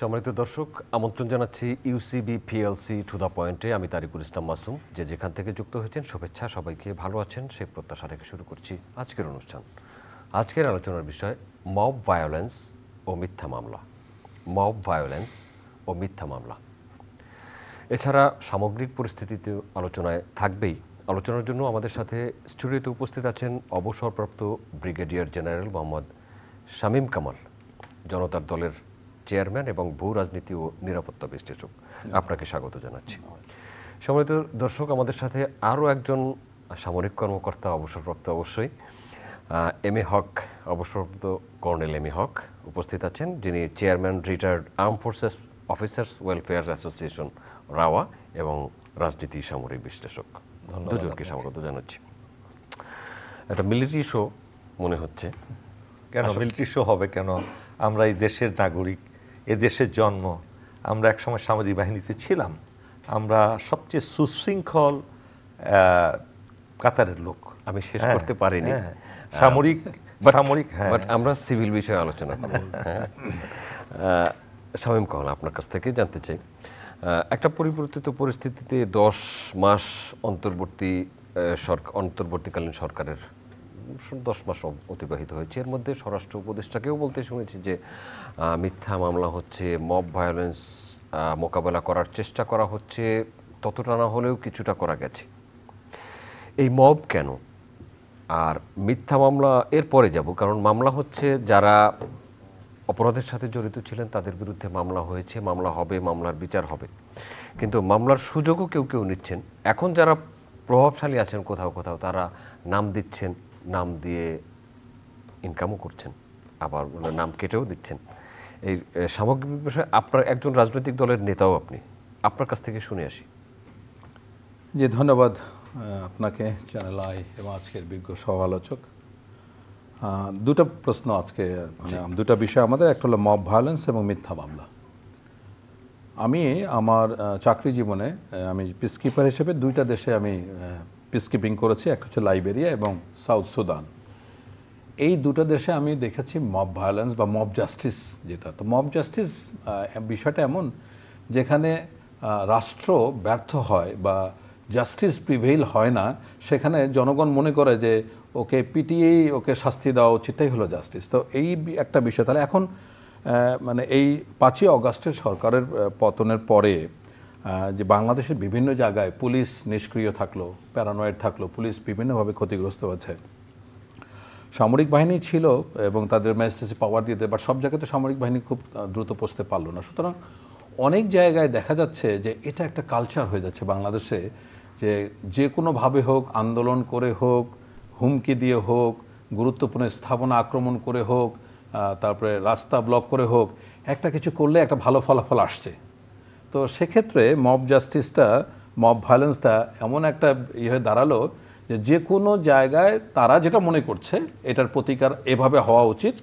সম্মানিত দর্শক, আমন্ত্রণ জানাচ্ছি ইউসিবি পিএলসি টু দ্য পয়েন্টে। আমি তারিকুল ইসলাম মাসুম। যে যেখান থেকে যুক্ত হয়েছেন শুভেচ্ছা, সবাইকে ভালো আছেন সেই প্রত্যাশা রেখে শুরু করছি আজকের অনুষ্ঠান। আজকের আলোচনার বিষয় মব ভায়োলেন্স ও মিথ্যা মামলা। মব ভায়োলেন্স ও মিথ্যা মামলা এছাড়া সামগ্রিক পরিস্থিতিতে আলোচনায় থাকবেই। আলোচনার জন্য আমাদের সাথে স্টুডিওতে উপস্থিত আছেন অবসরপ্রাপ্ত ব্রিগেডিয়ার জেনারেল মোহাম্মদ শামীম কামাল, জনতার দলের চেয়ারম্যান এবং ভূ রাজনীতি ও নিরাপত্তা বিশ্লেষক। আপনাকে স্বাগত জানাচ্ছি। সম্মানিত দর্শক, আমাদের সাথে আরও একজন সামরিক কর্মকর্তা, অবসরপ্রাপ্ত অবশ্যই, এম এ হক, অবসরপ্রাপ্ত কর্নেল এম এ হক উপস্থিত আছেন, যিনি chairman retired arm forces officers welfare association rava এবং রাজনীতি সামরিক বিশ্লেষক। দুজনকে স্বাগত জানাচ্ছি। একটা মিলিটারি শো মনে হচ্ছে। কেন মিলিটারি শো হবে কেন? আমরা এই দেশের নাগরিক, এ দেশের জন্ম, আমরা একসময় সামরিক বাহিনীতে ছিলাম। আমরা সবচেয়ে সুশৃঙ্খল কাতারের লোক। আমি শেষ করতে পারিনি। সামরিক বাট আমরা সিভিল বিষয়ে আলোচনা করব। শামীম কামাল, আপনার কাছ থেকে জানতে চাই, একটা পরিবর্তিত পরিস্থিতিতে 10 মাস অন্তর্বর্তীকালীন সরকারের 10 মাস অতিবাহিত হয়েছে। এর মধ্যে স্বরাষ্ট্র উপদেষ্টাকেও বলতে শুনেছি যে মিথ্যা মামলা হচ্ছে, মব ভায়োলেন্স মোকাবেলা করার চেষ্টা করা হচ্ছে, ততটা না হলেও কিছুটা করা গেছে। এই মব কেন আর মিথ্যা মামলা এর পরে যাব, কারণ মামলা হচ্ছে যারা অপরাধের সাথে জড়িত ছিলেন তাদের বিরুদ্ধে মামলা হয়েছে, মামলা হবে, মামলার বিচার হবে, কিন্তু মামলার সুযোগও কেউ কেউ নিচ্ছেন। এখন যারা প্রভাবশালী আছেন কোথাও কোথাও, তারা নাম দিচ্ছেন, নাম দিয়ে ইনকামও করছেন, আবার নাম কেটেও দিচ্ছেন। এই সামগ্রিক বিষয়ে আপনার একজন রাজনৈতিক দলের নেতাও আপনি, আপনার কাছ থেকে শুনে আসি। জি, ধন্যবাদ আপনাকে, চ্যানেল আই এবং আজকের বিজ্ঞ সহ-আলোচক। দুটো প্রশ্ন আজকে, মানে দুটো বিষয় আমাদের, একটা হলো মব ভায়োলেন্স এবং মিথ্যা মামলা। আমি আমার চাকরি জীবনে আমি পিসকিপার হিসেবে দুইটা দেশে আমি পিসকিপিং করেছি, একটা হচ্ছে লাইবেরিয়া এবং সাউথ সুদান। এই দুটো দেশে আমি দেখেছি মব ভায়োলেন্স বা মব জাস্টিস যেটা। তো মব জাস্টিস বিষয়টা এমন যেখানে রাষ্ট্র ব্যর্থ হয় বা জাস্টিস প্রিভেইল হয় না, সেখানে জনগণ মনে করে যে ওকে পিটিয়েই ওকে শাস্তি দেওয়া উচিতটাই হলো জাস্টিস। তো এই একটা বিষয়। তাহলে এখন মানে এই 5ই অগাস্টের সরকারের পতনের পরে যে বাংলাদেশের বিভিন্ন জায়গায় পুলিশ নিষ্ক্রিয় থাকলো, প্যারানয়েড থাকলো, পুলিশ বিভিন্নভাবে ক্ষতিগ্রস্ত হয়েছে। সামরিক বাহিনী ছিল এবং তাদের ম্যাজিস্ট্রেসি পাওয়ার দিতে, বাট সব জায়গায় তো সামরিক বাহিনী খুব দ্রুত পৌঁছতে পারলো না। সুতরাং অনেক জায়গায় দেখা যাচ্ছে যে এটা একটা কালচার হয়ে যাচ্ছে বাংলাদেশে, যে কোনোভাবে হোক, আন্দোলন করে হোক, হুমকি দিয়ে হোক, গুরুত্বপূর্ণ স্থাপনা আক্রমণ করে হোক, তারপরে রাস্তা ব্লক করে হোক, একটা কিছু করলে একটা ভালো ফলাফল আসছে। তো সেক্ষেত্রে মব জাস্টিসটা, মব ভায়োলেন্সটা এমন একটা হয়ে দাঁড়ালো যে কোনো জায়গায় তারা যেটা মনে করছে এটার প্রতিকার এভাবে হওয়া উচিত।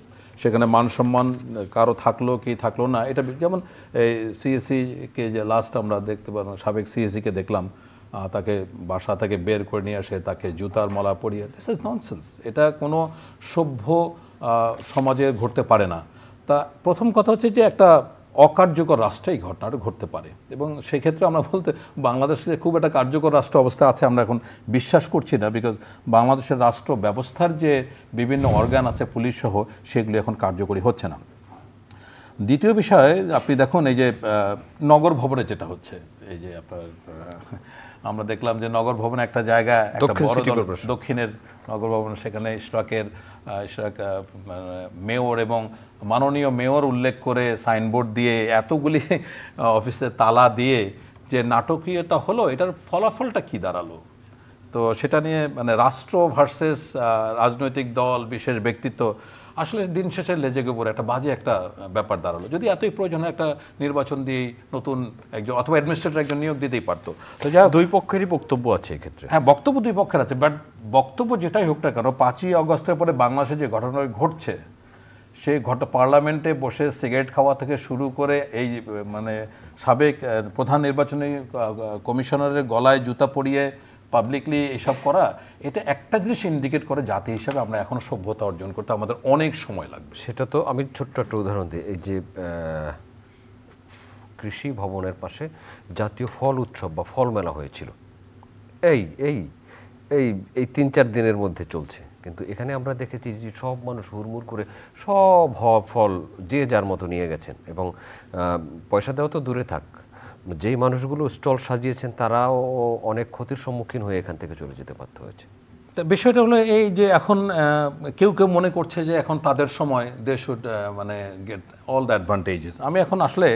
সেখানে মান সম্মান কারো থাকলো কি থাকলো না, এটা যেমন এই সিএসিকে যে লাস্ট আমরা দেখতে পারলাম, সাবেক সিএসিকে দেখলাম, তাকে বাসা থেকে বের করে নিয়ে আসে, তাকে জুতার মালা পরিয়ে, দিস ইজ ননসেন্স। এটা কোনো সভ্য সমাজে ঘটতে পারে না। তা প্রথম কথা হচ্ছে যে একটা অকার্যকর রাষ্ট্রে এই ঘটনাটা ঘটতে পারে, এবং সেক্ষেত্রে আমরা বলতে বাংলাদেশে খুব একটা কার্যকর রাষ্ট্র অবস্থা আছে আমরা এখন বিশ্বাস করছি না, বিকজ বাংলাদেশের রাষ্ট্র ব্যবস্থার যে বিভিন্ন অর্গান আছে পুলিশ সহ, সেগুলি এখন কার্যকরী হচ্ছে না। দ্বিতীয় বিষয়, আপনি দেখুন এই যে নগর ভবনে যেটা হচ্ছে, এই যে আপনার আমরা দেখলাম যে নগর ভবনে একটা জায়গা, দক্ষিণের নগর ভবন, সেখানে ইশরাক মেয়র এবং মাননীয় মেয়র উল্লেখ করে সাইনবোর্ড দিয়ে এতগুলি অফিসে তালা দিয়ে যে নাটকীয়তা হলো, এটার ফলাফলটা কি দাঁড়ালো? তো সেটা নিয়ে মানে রাষ্ট্র ভার্সেস রাজনৈতিক দল, বিশেষ ব্যক্তিত্ব, আসলে দিন শেষে লেজেগে পড়ে একটা বাজে একটা ব্যাপার দাঁড়ালো। যদি এতই প্রয়োজন হয় একটা নির্বাচন দিয়ে নতুন একজন অথবা অ্যাডমিনিস্ট্রেটর একজন নিয়োগ দিতেই পারতো। তো যা দুই পক্ষেরই বক্তব্য আছে এক্ষেত্রে। হ্যাঁ, বক্তব্য দুই পক্ষের আছে, বাট বক্তব্য যেটাই হোক না কেন, 5ই অগস্টের পরে বাংলাদেশে যে ঘটনা ঘটছে, সেই পার্লামেন্টে বসে সিগারেট খাওয়া থেকে শুরু করে এই মানে সাবেক প্রধান নির্বাচনী কমিশনারের গলায় জুতা পরিয়ে পাবলিকলি এইসব করা, এটা একটা জিনিস ইন্ডিকেট করে জাতি হিসাবে আমরা এখনো সভ্যতা অর্জন করতে আমাদের অনেক সময় লাগবে। সেটা তো আমি ছোট্ট একটা উদাহরণ দিই। এই যে কৃষি ভবনের পাশে জাতীয় ফল উৎসব বা ফল মেলা হয়েছিল। এই এই এই এই 3-4 দিনের মধ্যে চলছে, কিন্তু এখানে আমরা দেখেছি যে সব মানুষ হুড়মুড় করে সব ফল যে যার মতো নিয়ে গেছেন, এবং পয়সা দেওয়া তো দূরে থাক, যেই মানুষগুলো স্টল সাজিয়েছেন তারাও অনেক ক্ষতির সম্মুখীন হয়ে এখান থেকে চলে যেতে বাধ্য হয়েছে। বিষয়টা হলো এই যে এখন কেউ কেউ মনে করছে যে এখন তাদের সময় দে শুড মানে গেট অল দ্য অ্যাডভান্টেজেস। আমি এখন আসলে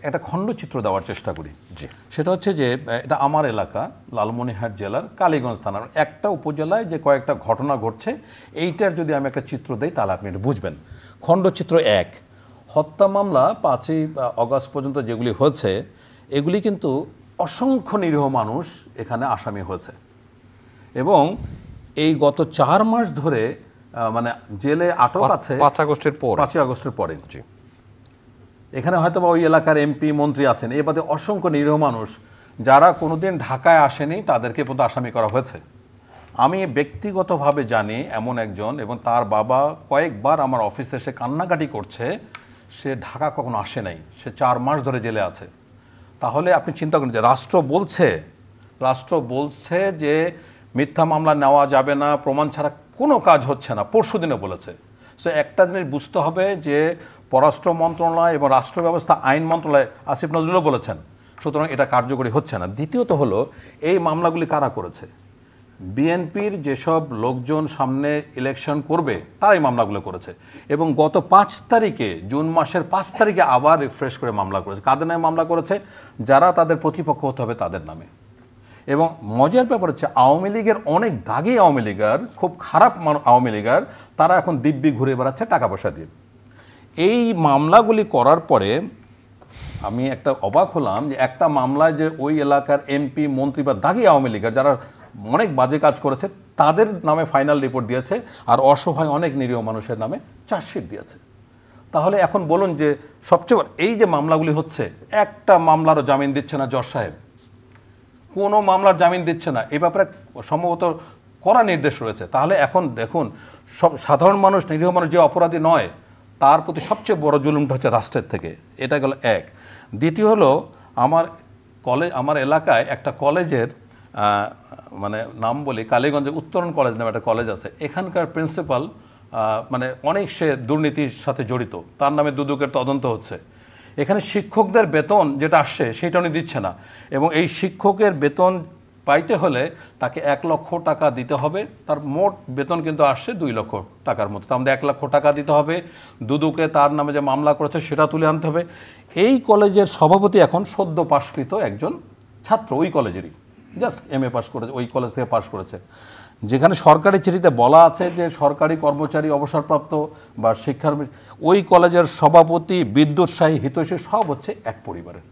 একটা খণ্ডচিত্র দেওয়ার চেষ্টা করি। জি, সেটা হচ্ছে যে এটা আমার এলাকা লালমনিরহাট জেলার কালীগঞ্জ থানার একটা উপজেলায় যে কয়েকটা ঘটনা ঘটছে, এইটার যদি আমি একটা চিত্র দেই তাহলে আপনি এটা বুঝবেন। খণ্ডচিত্র 1, হত্যা মামলা 5ই অগাস্ট পর্যন্ত যেগুলি হয়েছে এগুলি কিন্তু অসংখ্য নিরীহ মানুষ এখানে আসামি হয়েছে, এবং এই গত 4 মাস ধরে মানে জেলে আটক আছে 5 আগস্টের পর। 5ই আগস্টের পরে। জি, এখানে হয়তো বা ওই এলাকার এমপি মন্ত্রী আছেন, এ বাদে অসংখ্য নিরীহ মানুষ যারা কোনোদিন ঢাকায় আসেনি তাদেরকে পর্যন্ত আসামি করা হয়েছে। আমি ব্যক্তিগতভাবে জানি এমন একজন, এবং তার বাবা কয়েকবার আমার অফিসে এসে কান্নাকাটি করছে, সে ঢাকা কখনো আসে নাই, সে 4 মাস ধরে জেলে আছে। তাহলে আপনি চিন্তা করেন যে রাষ্ট্র বলছে যে মিথ্যা মামলা নেওয়া যাবে না, প্রমাণ ছাড়া কোনো কাজ হচ্ছে না, পরশুদিনে বলেছে। সো একটা জিনিস বুঝতে হবে যে পররাষ্ট্র মন্ত্রণালয় এবং রাষ্ট্র ব্যবস্থা আইন মন্ত্রণালয় আসিফ নজরুলও বলেছেন, সুতরাং এটা কার্যকরী হচ্ছে না। দ্বিতীয়ত হলো এই মামলাগুলি কারা করেছে? বিএনপির যেসব লোকজন সামনে ইলেকশন করবে তারাই মামলাগুলো করেছে, এবং গত 5 তারিখে জুন মাসের 5 তারিখে আবার রিফ্রেশ করে মামলা করেছে। কাদের নামে মামলা করেছে? যারা তাদের প্রতিপক্ষ হতে হবে তাদের নামে। এবং মজার ব্যাপার হচ্ছে আওয়ামী লীগের অনেক দাগি আওয়ামী লীগার, খুব খারাপ আওয়ামী লীগার, তারা এখন দিব্যি ঘুরে বেড়াচ্ছে টাকা পয়সা দিয়ে। এই মামলাগুলি করার পরে আমি একটা অবাক হলাম যে একটা মামলায় যে ওই এলাকার এমপি মন্ত্রী বা দাগি আওয়ামী লীগার যারা অনেক বাজে কাজ করেছে তাদের নামে ফাইনাল রিপোর্ট দিয়েছে, আর অসহায় অনেক নিরীহ মানুষের নামে চার্জশিট দিয়েছে। তাহলে এখন বলুন যে সবচেয়ে এই যে মামলাগুলি হচ্ছে, একটা মামলারও জামিন দিচ্ছে না জজ সাহেব, কোনো মামলার জামিন দিচ্ছে না, এই ব্যাপারে সম্ভবত কড়া নির্দেশ রয়েছে। তাহলে এখন দেখুন সব সাধারণ মানুষ, নিরীহ মানুষ যে অপরাধী নয়, তার প্রতি সবচেয়ে বড় জুলুমটা হচ্ছে রাষ্ট্রের থেকে। এটা গেল এক। দ্বিতীয় হলো আমার এলাকায় একটা কলেজের মানে নাম বলি, কালীগঞ্জে উত্তরণ কলেজ নামে একটা কলেজ আছে, এখানকার প্রিন্সিপাল মানে অনেক সে দুর্নীতির সাথে জড়িত, তার নামে দুদকের তদন্ত হচ্ছে। এখানে শিক্ষকদের বেতন যেটা আসছে সেটা উনি দিচ্ছে না, এবং এই শিক্ষকের বেতন পাইতে হলে তাকে 1 লক্ষ টাকা দিতে হবে, তার মোট বেতন কিন্তু আসছে 2 লক্ষ টাকার মতো, তার মধ্যে 1 লক্ষ টাকা দিতে হবে, দুদকে তার নামে যে মামলা করেছে সেটা তুলে আনতে হবে। এই কলেজের সভাপতি এখন সদ্য পাশকৃত একজন ছাত্র, ওই কলেজেরই, জাস্ট MA পাস করেছে, ওই কলেজ থেকে পাস করেছে, যেখানে সরকারি চিঠিতে বলা আছে যে সরকারি কর্মচারী, অবসরপ্রাপ্ত বা শিক্ষার, ওই কলেজের সভাপতি, বিদ্যুৎ সাহী, হিতৈষী সব হচ্ছে এক পরিবারের।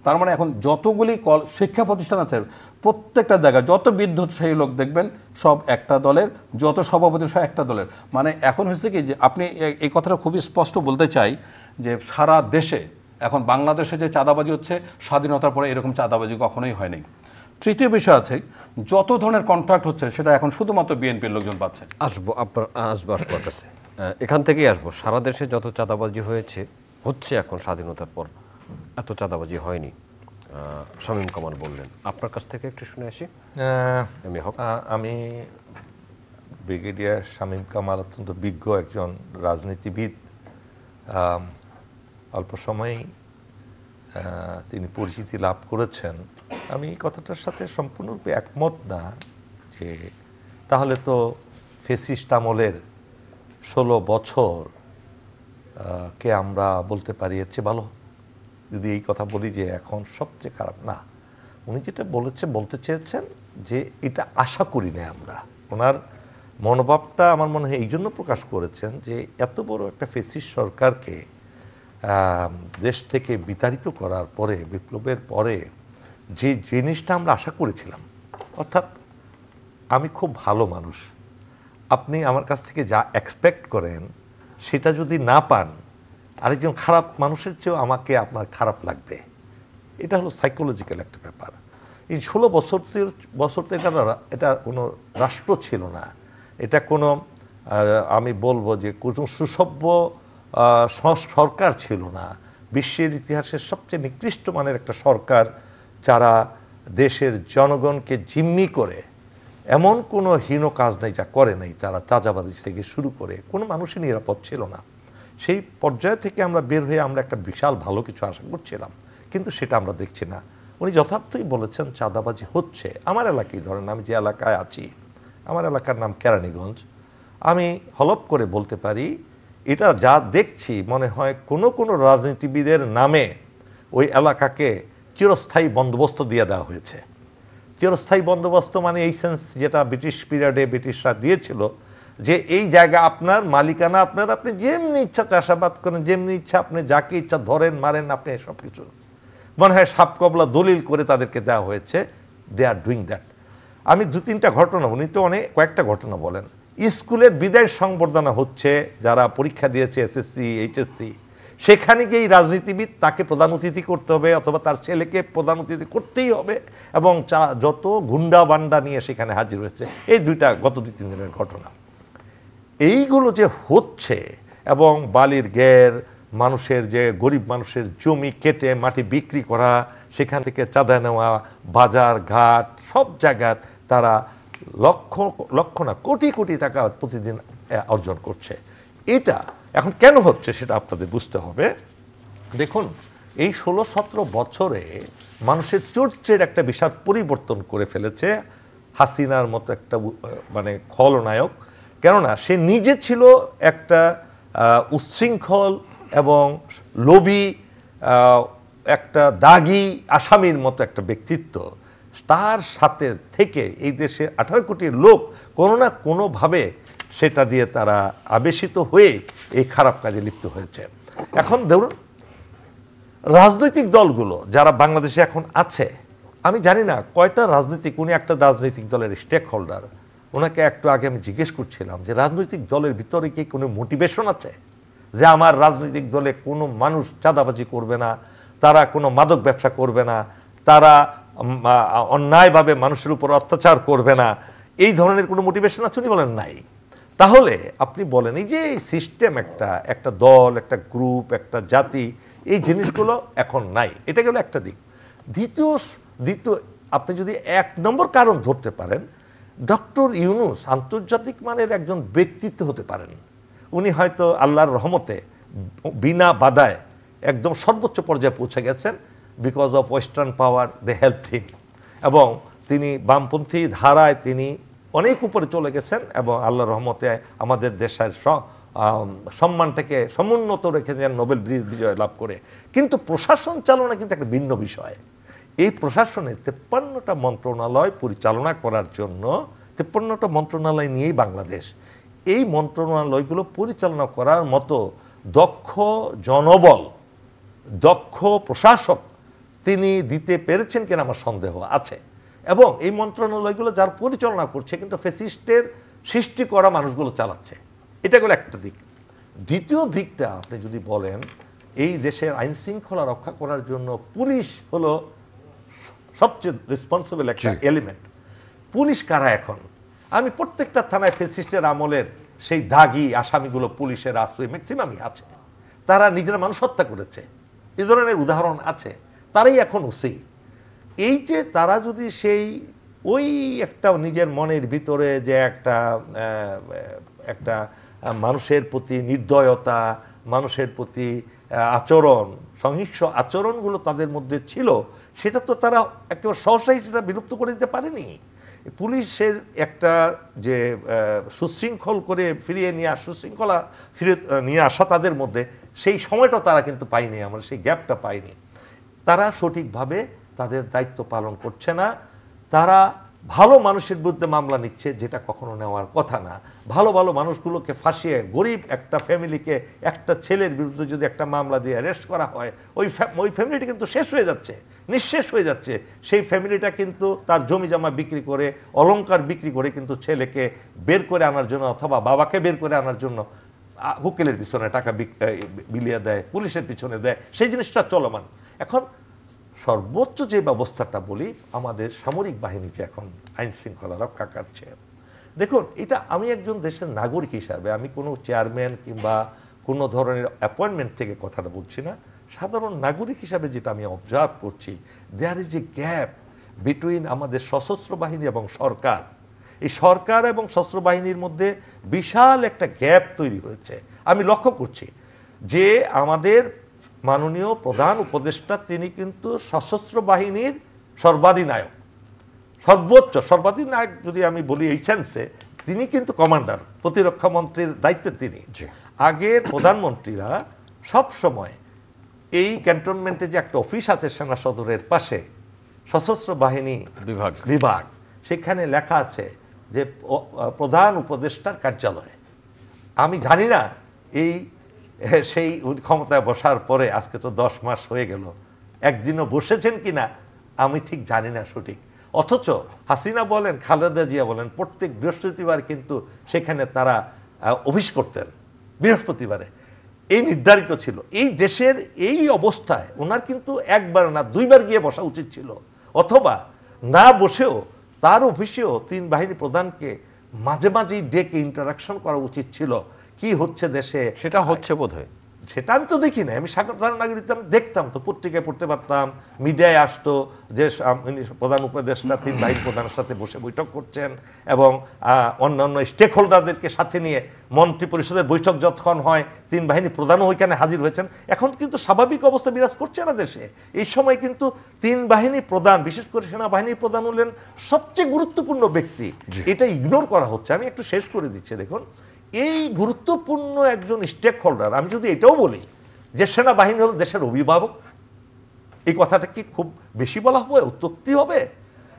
তার মানে এখন যতগুলি শিক্ষা প্রতিষ্ঠান আছে প্রত্যেকটা জায়গায় যত বিদ্যুৎ সাহী লোক দেখবেন সব একটা দলের, যত সভাপতি সব একটা দলের। মানে এখন হচ্ছে কি যে আপনি এই কথাটা খুবই স্পষ্ট বলতে চাই যে সারা দেশে এখন বাংলাদেশে যে চাঁদাবাজি হচ্ছে, স্বাধীনতার পরে এরকম চাঁদাবাজি কখনোই হয়নি। তৃতীয় বিষয় আছে, যত ধরনের কন্ট্রাক্ট হচ্ছে সেটা এখন শুধুমাত্র বিএনপির লোকজন পাচ্ছে। আসবো আপনার কাছে, এখান থেকেই আসবো। সারা দেশে যত চাঁদাবাজি হচ্ছে এখন স্বাধীনতার পর এত চাঁদাবাজি হয়নি, শামীম কামাল বললেন। আপনার কাছ থেকে একটু শুনে আসি। আমি ব্রিগেডিয়ার শামীম কামাল অত্যন্ত বিজ্ঞ একজন রাজনীতিবিদ, অল্প সময়েই তিনি পরিচিতি লাভ করেছেন। আমি এই কথাটার সাথে সম্পূর্ণরূপে একমত না যে তাহলে তো ফ্যাসিস্ট আমলের 16 বছর কে আমরা বলতে পারি এর চেয়ে ভালো, যদি এই কথা বলি যে এখন সবচেয়ে খারাপ। না, উনি যেটা বলতে চেয়েছেন যে এটা আশা করি না আমরা। ওনার মনোভাবটা আমার মনে হয় এই জন্য প্রকাশ করেছেন যে এত বড় একটা ফ্যাসিস্ট সরকারকে দেশ থেকে বিতাড়িত করার পরে, বিপ্লবের পরে যে জিনিসটা আমরা আশা করেছিলাম, অর্থাৎ আমি খুব ভালো মানুষ, আপনি আমার কাছ থেকে যা এক্সপেক্ট করেন সেটা যদি না পান, আরেকজন খারাপ মানুষের চেয়েও আমাকে আপনার খারাপ লাগবে। এটা হলো সাইকোলজিক্যাল একটা ব্যাপার। এই 16 বছর তো এটা কোনো রাষ্ট্র ছিল না, এটা কোনো আমি বলবো যে কোনো সুসভ্য সরকার ছিল না, বিশ্বের ইতিহাসের সবচেয়ে নিকৃষ্ট মানের একটা সরকার, যারা দেশের জনগণকে জিম্মি করে এমন কোনো হীন কাজ নেই যা করে নাই। তারা চাঁদাবাজি থেকে শুরু করে কোনো মানুষই নিরাপদ ছিল না। সেই পর্যায় থেকে আমরা বের হয়ে আমরা একটা বিশাল ভালো কিছু আশা করছিলাম, কিন্তু সেটা আমরা দেখছি না। উনি যথার্থই বলেছেন চাঁদাবাজি হচ্ছে। আমার এলাকায় ধরেন, আমি যে এলাকায় আছি, আমার এলাকার নাম কেরানীগঞ্জ, আমি হলপ করে বলতে পারি এটা যা দেখছি মনে হয় কোনো কোনো রাজনীতিবিদের নামে ওই এলাকাকে চিরস্থায়ী বন্দোবস্ত দিয়ে দেওয়া হয়েছে। চিরস্থায়ী বন্দোবস্ত মানে এই সেন্স যেটা ব্রিটিশ পিরিয়ডে ব্রিটিশরা দিয়েছিল, যে এই জায়গা আপনার, মালিকানা আপনার, আপনি যেমনি ইচ্ছা চাষাবাদ করেন, যেমনি ইচ্ছা আপনি যাকে ইচ্ছা ধরেন মারেন, আপনি সব কিছু মনে হয় সাপ কবলা দলিল করে তাদেরকে দেওয়া হয়েছে। দে আর ডুইং দ্যাট। আমি 2-3টা ঘটনা, উনি তো অনেক কয়েকটা ঘটনা বলেন। স্কুলের বিদায় সংবর্ধনা হচ্ছে, যারা পরীক্ষা দিয়েছে এসএসসি এইচএসসি, সেখানে গিয়ে রাজনীতিবিদ তাকে প্রধান অতিথি করতে হবে অথবা তার ছেলেকে প্রধান অতিথি করতেই হবে, এবং যত গুন্ডা বান্ডা নিয়ে সেখানে হাজির হয়েছে। এই দুইটা গত 2-3 দিনের ঘটনা। এইগুলো যে হচ্ছে, এবং বালির ঘের, মানুষের যে গরিব মানুষের জমি কেটে মাটি বিক্রি করা, সেখান থেকে চাঁদা নেওয়া, বাজার ঘাট সব জায়গায় তারা লক্ষ লক্ষ না কোটি কোটি টাকা প্রতিদিন অর্জন করছে। এটা এখন কেন হচ্ছে সেটা আপনাদের বুঝতে হবে। দেখুন, এই 16-17 বছরে মানুষের চরিত্রের একটা বিশাল পরিবর্তন করে ফেলেছে হাসিনার মতো একটা মানে খলনায়ক। কেননা সে নিজে ছিল একটা উচ্ছৃঙ্খল এবং লোভী, একটা দাগী আসামির মতো একটা ব্যক্তিত্ব। তার সাথে থেকে এই দেশের 18 কোটি লোক কোনো না কোনোভাবে সেটা দিয়ে তারা আবেশিত হয়ে এই খারাপ কাজে লিপ্ত হয়েছে। এখন ধরুন রাজনৈতিক দলগুলো যারা বাংলাদেশে এখন আছে, আমি জানি না কয়টা রাজনৈতিক, উনি একটা রাজনৈতিক দলের স্টেক হোল্ডার, ওনাকে একটু আগে আমি জিজ্ঞেস করছিলাম যে রাজনৈতিক দলের ভিতরে কি কোনো মোটিভেশন আছে যে আমার রাজনৈতিক দলে কোনো মানুষ চাঁদাবাজি করবে না, তারা কোনো মাদক ব্যবসা করবে না, তারা অন্যায়ভাবে মানুষের উপর অত্যাচার করবে না, এই ধরনের কোনো মোটিভেশন আছে? উনি বলেন নাই। তাহলে আপনি বলেন এই যে সিস্টেম, একটা দল, একটা গ্রুপ, একটা জাতি, এই জিনিসগুলো এখন নাই। এটা গেল একটা দিক। দ্বিতীয় আপনি যদি 1 নম্বর কারণ ধরতে পারেন, ডক্টর ইউনূস আন্তর্জাতিক মানের একজন ব্যক্তিত্ব হতে পারেন। উনি হয়তো আল্লাহর রহমতে বিনা বাধায় একদম সর্বোচ্চ পর্যায়ে পৌঁছে গেছেন, because of western power they help him, এবং তিনি বামপন্থী ধারায় তিনি অনেক উপরে চলে গেছেন, এবং আল্লাহর রহমতে আমাদের দেশের সম্মানটাকে সমুন্নত রেখেছেন নোবেল বিজয় লাভ করে। কিন্তু প্রশাসন চালনা কিন্তু একটা ভিন্ন বিষয়। এই প্রশাসনে 53টা মন্ত্রণালয় পরিচালনা করার জন্য, 53টা মন্ত্রণালয় নিয়েই বাংলাদেশ, এই মন্ত্রণালয়গুলো পরিচালনা করার মতো দক্ষ জনবল, দক্ষ প্রশাসক তিনি দিতে পেরেছেন কিনা আমার সন্দেহ আছে। এবং এই মন্ত্রণালয়গুলো যার পরিচালনা করছে কিন্তু ফ্যাসিস্টের সৃষ্টি করা মানুষগুলো চালাচ্ছে। এটা হলো একটা দিক। দ্বিতীয় দিকটা আপনি যদি বলেন, এই দেশের আইন শৃঙ্খলা রক্ষা করার জন্য পুলিশ হলো সবচেয়ে রেসপন্সিবল একটা এলিমেন্ট। পুলিশ কারা এখন? আমি প্রত্যেকটা থানায় ফ্যাসিস্টের আমলের সেই দাগি আসামিগুলো পুলিশের আশ্রয় ম্যাক্সিমামই আছে। তারা নিজেরা মানুষ হত্যা করেছে, এই ধরনের উদাহরণ আছে। তারাই এখন ওসি। এই যে তারা যদি সেই ওই একটা নিজের মনের ভিতরে যে একটা মানুষের প্রতি নির্দয়তা, মানুষের প্রতি আচরণ, সহিংস আচরণগুলো তাদের মধ্যে ছিল, সেটা তো তারা একেবারে সহসাই সেটা বিলুপ্ত করে দিতে পারেনি। পুলিশের একটা যে সুশৃঙ্খল করে ফিরিয়ে নিয়ে সুশৃঙ্খলা ফিরে নিয়ে আসা তাদের মধ্যে, সেই সময়টা তারা কিন্তু পায়নি, আমরা সেই গ্যাপটা পাইনি। তারা সঠিকভাবে তাদের দায়িত্ব পালন করছে না। তারা ভালো মানুষের বিরুদ্ধে মামলা নিচ্ছে, যেটা কখনো নেওয়ার কথা না। ভালো ভালো মানুষগুলোকে ফাঁসিয়ে, গরিব একটা ফ্যামিলিকে, একটা ছেলের বিরুদ্ধে যদি একটা মামলা দিয়ে অ্যারেস্ট করা হয়, ওই ফ্যামিলিটা কিন্তু শেষ হয়ে যাচ্ছে, নিঃশেষ হয়ে যাচ্ছে। সেই ফ্যামিলিটা কিন্তু তার জমি জমা বিক্রি করে, অলংকার বিক্রি করে কিন্তু ছেলেকে বের করে আনার জন্য অথবা বাবাকে বের করে আনার জন্য উকিলের পিছনে টাকা বিলিয়ে দেয়, পুলিশের পিছনে দেয়। সেই জিনিসটা চলমান। এখন সর্বোচ্চ যে ব্যবস্থাটা বলি, আমাদের সামরিক বাহিনী যে এখন আইন শৃঙ্খলা রক্ষা করছে, দেখুন এটা আমি একজন দেশের নাগরিক হিসাবে, আমি কোনো চেয়ারম্যান কিংবা কোনো ধরনের অ্যাপয়েন্টমেন্ট থেকে কথাটা বলছি না। সাধারণ নাগরিক হিসাবে যেটা আমি অবজার্ভ করছি, there is a gap between আমাদের সশস্ত্র বাহিনী এবং সরকার। এই সরকার এবং সশস্ত্র বাহিনীর মধ্যে বিশাল একটা গ্যাপ তৈরি হয়েছে। আমি লক্ষ্য করছি যে আমাদের মাননীয় প্রধান উপদেষ্টা তিনি কিন্তু সশস্ত্র বাহিনীর সর্বাধিনায়ক, সর্বাধিনায়ক যদি আমি বলি এই সেন্সে, তিনি কিন্তু কমান্ডার, প্রতিরক্ষা মন্ত্রীর দায়িত্বে তিনি। আগের প্রধানমন্ত্রীরা সব সময় এই ক্যান্টনমেন্টে যে একটা অফিস আছে সেনা সদরের পাশে সশস্ত্র বাহিনী বিভাগ, সেখানে লেখা আছে যে প্রধান উপদেষ্টার কার্যালয়। আমি জানি না সেই ক্ষমতায় বসার পরে আজকে তো 10 মাস হয়ে গেল, একদিনও বসেছেন কিনা আমি ঠিক জানি না সঠিক। অথচ হাসিনা বলেন, খালেদা জিয়া বলেন, প্রত্যেক বৃহস্পতিবার কিন্তু সেখানে তারা অফিস করতেন, বৃহস্পতিবারে। এই নির্ধারিত ছিল। এই দেশের এই অবস্থায় ওনার কিন্তু একবার না 2 বার গিয়ে বসা উচিত ছিল, অথবা না বসেও তার অফিসেও 3 বাহিনী প্রধানকে মাঝে মাঝেই ডেকে ইন্টারাকশন করা উচিত ছিল। কি হচ্ছে দেশে, সেটা হচ্ছে বোধহয়। সেটা আমি তো দেখি না। আমি সাধারণ নাগরিক দেখতাম তো, পত্রিকায় পড়তে পারতাম, মিডিয়ায় আসতো যে প্রধান উপদেষ্টা 3 বাহিনী প্রধানের সাথে বসে বৈঠক করছেন এবং অন্যান্য স্টেক হোল্ডারদেরকে সাথে নিয়ে মন্ত্রী পরিষদের বৈঠক যতক্ষণ হয় 3 বাহিনী প্রধানও ওইখানে হাজির হয়েছেন। এখন কিন্তু স্বাভাবিক অবস্থা বিরাজ করছে না দেশে। এই সময় কিন্তু 3 বাহিনী প্রধান, বিশেষ করে সেনাবাহিনীর প্রধান হলেন সবচেয়ে গুরুত্বপূর্ণ ব্যক্তি, এটা ইগনোর করা হচ্ছে। আমি একটু শেষ করে দিচ্ছি। দেখুন, এই গুরুত্বপূর্ণ একজন স্টেক হোল্ডার, আমি যদি এটাও বলি যে সেনাবাহিনী হলো দেশের অভিভাবক, এই কথাটা কি খুব বেশি বলা হবে, উত্তক্তি হবে?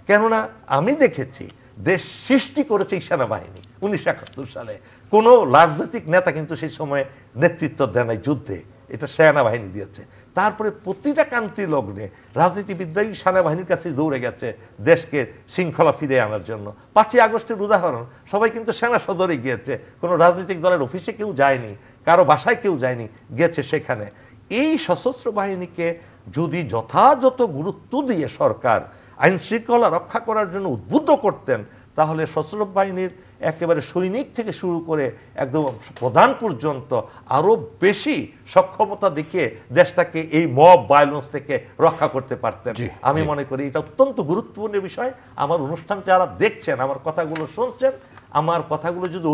কেননা আমি দেখেছি দেশ সৃষ্টি করেছে এই সেনাবাহিনী 1971 সালে। কোনো রাজনৈতিক নেতা কিন্তু সেই সময় নেতৃত্ব দেয় নাই যুদ্ধে, এটা সেনাবাহিনী দিয়েছে। তারপরে প্রতিটা কান্তি লগ্নে রাজনীতিবিদরাই সেনাবাহিনীর কাছে দৌড়ে গেছে দেশকে শৃঙ্খলা ফিরে আনার জন্য। 5ই আগস্টের উদাহরণ, সবাই কিন্তু সেনা সদরে গিয়েছে, কোনো রাজনৈতিক দলের অফিসে কেউ যায়নি, কারো বাসায় কেউ যায়নি, গেছে সেখানে। এই সশস্ত্র বাহিনীকে যদি যথাযথ গুরুত্ব দিয়ে সরকার আইন শৃঙ্খলা রক্ষা করার জন্য উদ্বুদ্ধ করতেন, তাহলে সশস্ত্র বাহিনীর একেবারে সৈনিক থেকে শুরু করে একদম প্রধান পর্যন্ত আরও বেশি সক্ষমতা দেখিয়ে দেশটাকে এই মব ভায়োলেন্স থেকে রক্ষা করতে পারতেন। আমি মনে করি এটা অত্যন্ত গুরুত্বপূর্ণ বিষয়। আমার অনুষ্ঠান যারা দেখছেন, আমার কথাগুলো শুনছেন, আমার কথাগুলো যদি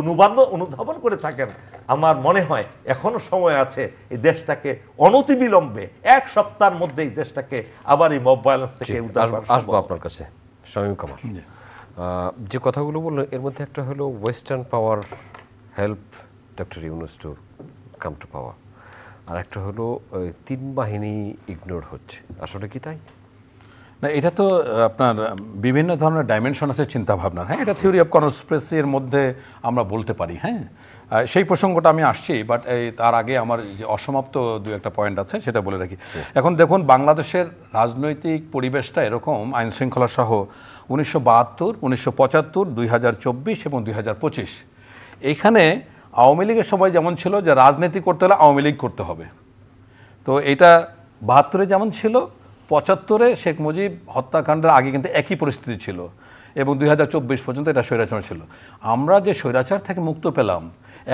অনুধাবন করে থাকেন, আমার মনে হয় এখনো সময় আছে এই দেশটাকে অনতিবিলম্বে 1 সপ্তাহের মধ্যে এই দেশটাকে আবার এই মব ভায়োলেন্স থেকে উদ্ধার করা সম্ভব। আসবো আপনার কাছে শামীম কামাল। যে কথাগুলো বললেন এর মধ্যে একটা হলো western power help doctor Yunus to come to power, আর একটা হলো 3 বাহিনী ইগনোর হচ্ছে। আসলে কি তাই? না, এটা তো আপনার বিভিন্ন ধরনের ডাইমেনশন আছে চিন্তাভাবনার। হ্যাঁ, এটা থিওরি অফ কনস্পিরেসির মধ্যে আমরা বলতে পারি। হ্যাঁ, সেই প্রসঙ্গটা আমি আসছি, বাট তার আগে আমার যে অসমাপ্ত 2-1টা পয়েন্ট আছে সেটা বলে রাখি। এখন দেখুন, বাংলাদেশের রাজনৈতিক পরিবেশটা এরকম, আইন শৃঙ্খলা সহ 1972, 1975, 2024 এবং 2025, এইখানে আওয়ামী লীগের সময় যেমন ছিল যে রাজনীতি করতে হলে আওয়ামী লীগ করতে হবে, তো এটা 72-এ যেমন ছিল, 75-এ শেখ মুজিব হত্যাকাণ্ডের আগে কিন্তু একই পরিস্থিতি ছিল, এবং 2024 পর্যন্ত এটা স্বৈরাচার ছিল। আমরা যে স্বৈরাচার থেকে মুক্ত পেলাম,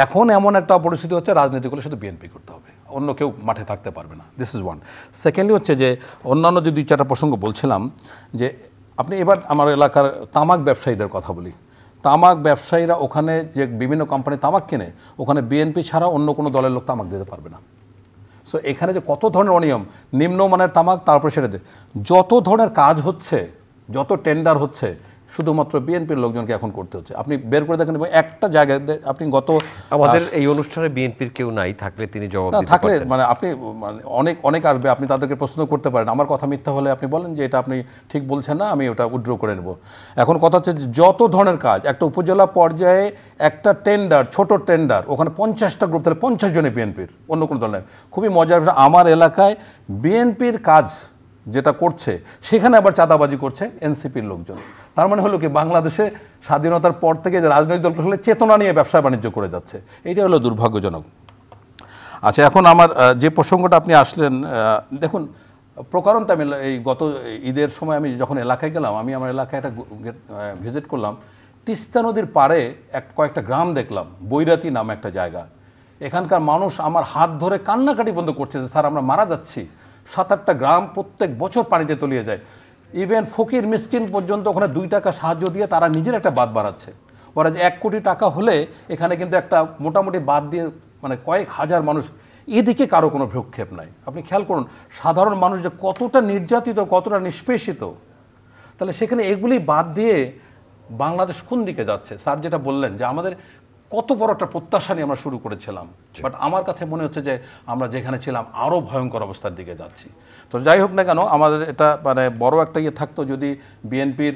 এখন এমন একটা পরিস্থিতি হচ্ছে রাজনীতি করলে শুধু বিএনপি করতে হবে, অন্য কেউ মাঠে থাকতে পারবে না। This is one. সেকেন্ডলি হচ্ছে যে অন্যান্য যে 2-4টা প্রসঙ্গ বলছিলাম, যে আপনি এবার আমার এলাকার তামাক ব্যবসায়ীদের কথা বলি। তামাক ব্যবসায়ীরা ওখানে যে বিভিন্ন কোম্পানি তামাক কেনে, ওখানে বিএনপি ছাড়া অন্য কোনো দলের লোক তামাক দিতে পারবে না। সো এখানে যে কত ধরনের অনিয়ম, নিম্নমানের তামাক, তারপর সেটা যত ধরনের কাজ হচ্ছে, যত টেন্ডার হচ্ছে, শুধুমাত্র বিএনপির লোকজনকে এখন করতে হচ্ছে। আপনি বের করে দেখেন, একটা জায়গায় আপনি আমাদের এই অনুষ্ঠানে বিএনপির কেউ নাই, থাকলে তিনি জবাব দিতে থাকলে পারতেন। মানে আপনি অনেক আসবে, আপনি তাদেরকে প্রশ্ন করতে পারেন। আমার কথা মিথ্যা হলে আপনি বলেন যে এটা আপনি ঠিক বলছেন না, আমি ওটা উইথড্র করে নেব। এখন কথা হচ্ছে যত ধরনের কাজ, একটা উপজেলা পর্যায়ে একটা টেন্ডার, ছোট টেন্ডার, ওখানে 50টা গ্রুপ, তাহলে 50 জনে বিএনপির, অন্য কোনো দল নেই। খুবই মজার, আমার এলাকায় বিএনপির কাজ যেটা করছে সেখানে আবার চাঁদাবাজি করছে এনসিপির লোকজন। তার মানে হলো কি, বাংলাদেশে স্বাধীনতার পর থেকে যে রাজনৈতিক দল হলে চেতনা নিয়ে ব্যবসা বাণিজ্য করে যাচ্ছে, এইটা হলো দুর্ভাগ্যজনক। আচ্ছা, এখন আমার যে প্রসঙ্গটা আপনি আসলেন, দেখুন প্রকারণটা আমি এই গত ঈদের সময় আমি যখন এলাকায় গেলাম, আমি আমার এলাকায় একটা ভিজিট করলাম। তিস্তা নদীর পাড়ে কয়েকটা গ্রাম দেখলাম, বৈরাতি নামে একটা জায়গা। এখানকার মানুষ আমার হাত ধরে কান্নাকাটি বন্ধ করছে যে স্যার আমরা মারা যাচ্ছি। 7-8টা গ্রাম প্রত্যেক বছর পানিতে তলিয়ে যায়। ইভেন ফকির মিসকিন পর্যন্ত ওখানে 2 টাকা সাহায্য দিয়ে তারা নিজের একটা বাঁধ বাড়াচ্ছে। ওরা যে 1 কোটি টাকা হলে এখানে কিন্তু একটা মোটামুটি বাঁধ দিয়ে মানে কয়েক হাজার মানুষ, এদিকে কারো কোনো ভ্রুক্ষেপ নাই। আপনি খেয়াল করুন সাধারণ মানুষ যে কতটা নির্যাতিত, কতটা নিষ্পেষিত। তাহলে সেখানে এগুলি বাদ দিয়ে বাংলাদেশ কোন দিকে যাচ্ছে? স্যার যেটা বললেন যে আমাদের কত বড় একটা প্রত্যাশা নিয়ে আমরা শুরু করেছিলাম, বাট আমার কাছে মনে হচ্ছে যে আমরা যেখানে ছিলাম আরও ভয়ঙ্কর অবস্থার দিকে যাচ্ছি। তো যাই হোক না কেন, আমাদের এটা মানে বড় একটা ইয়ে থাকতো যদি বিএনপির,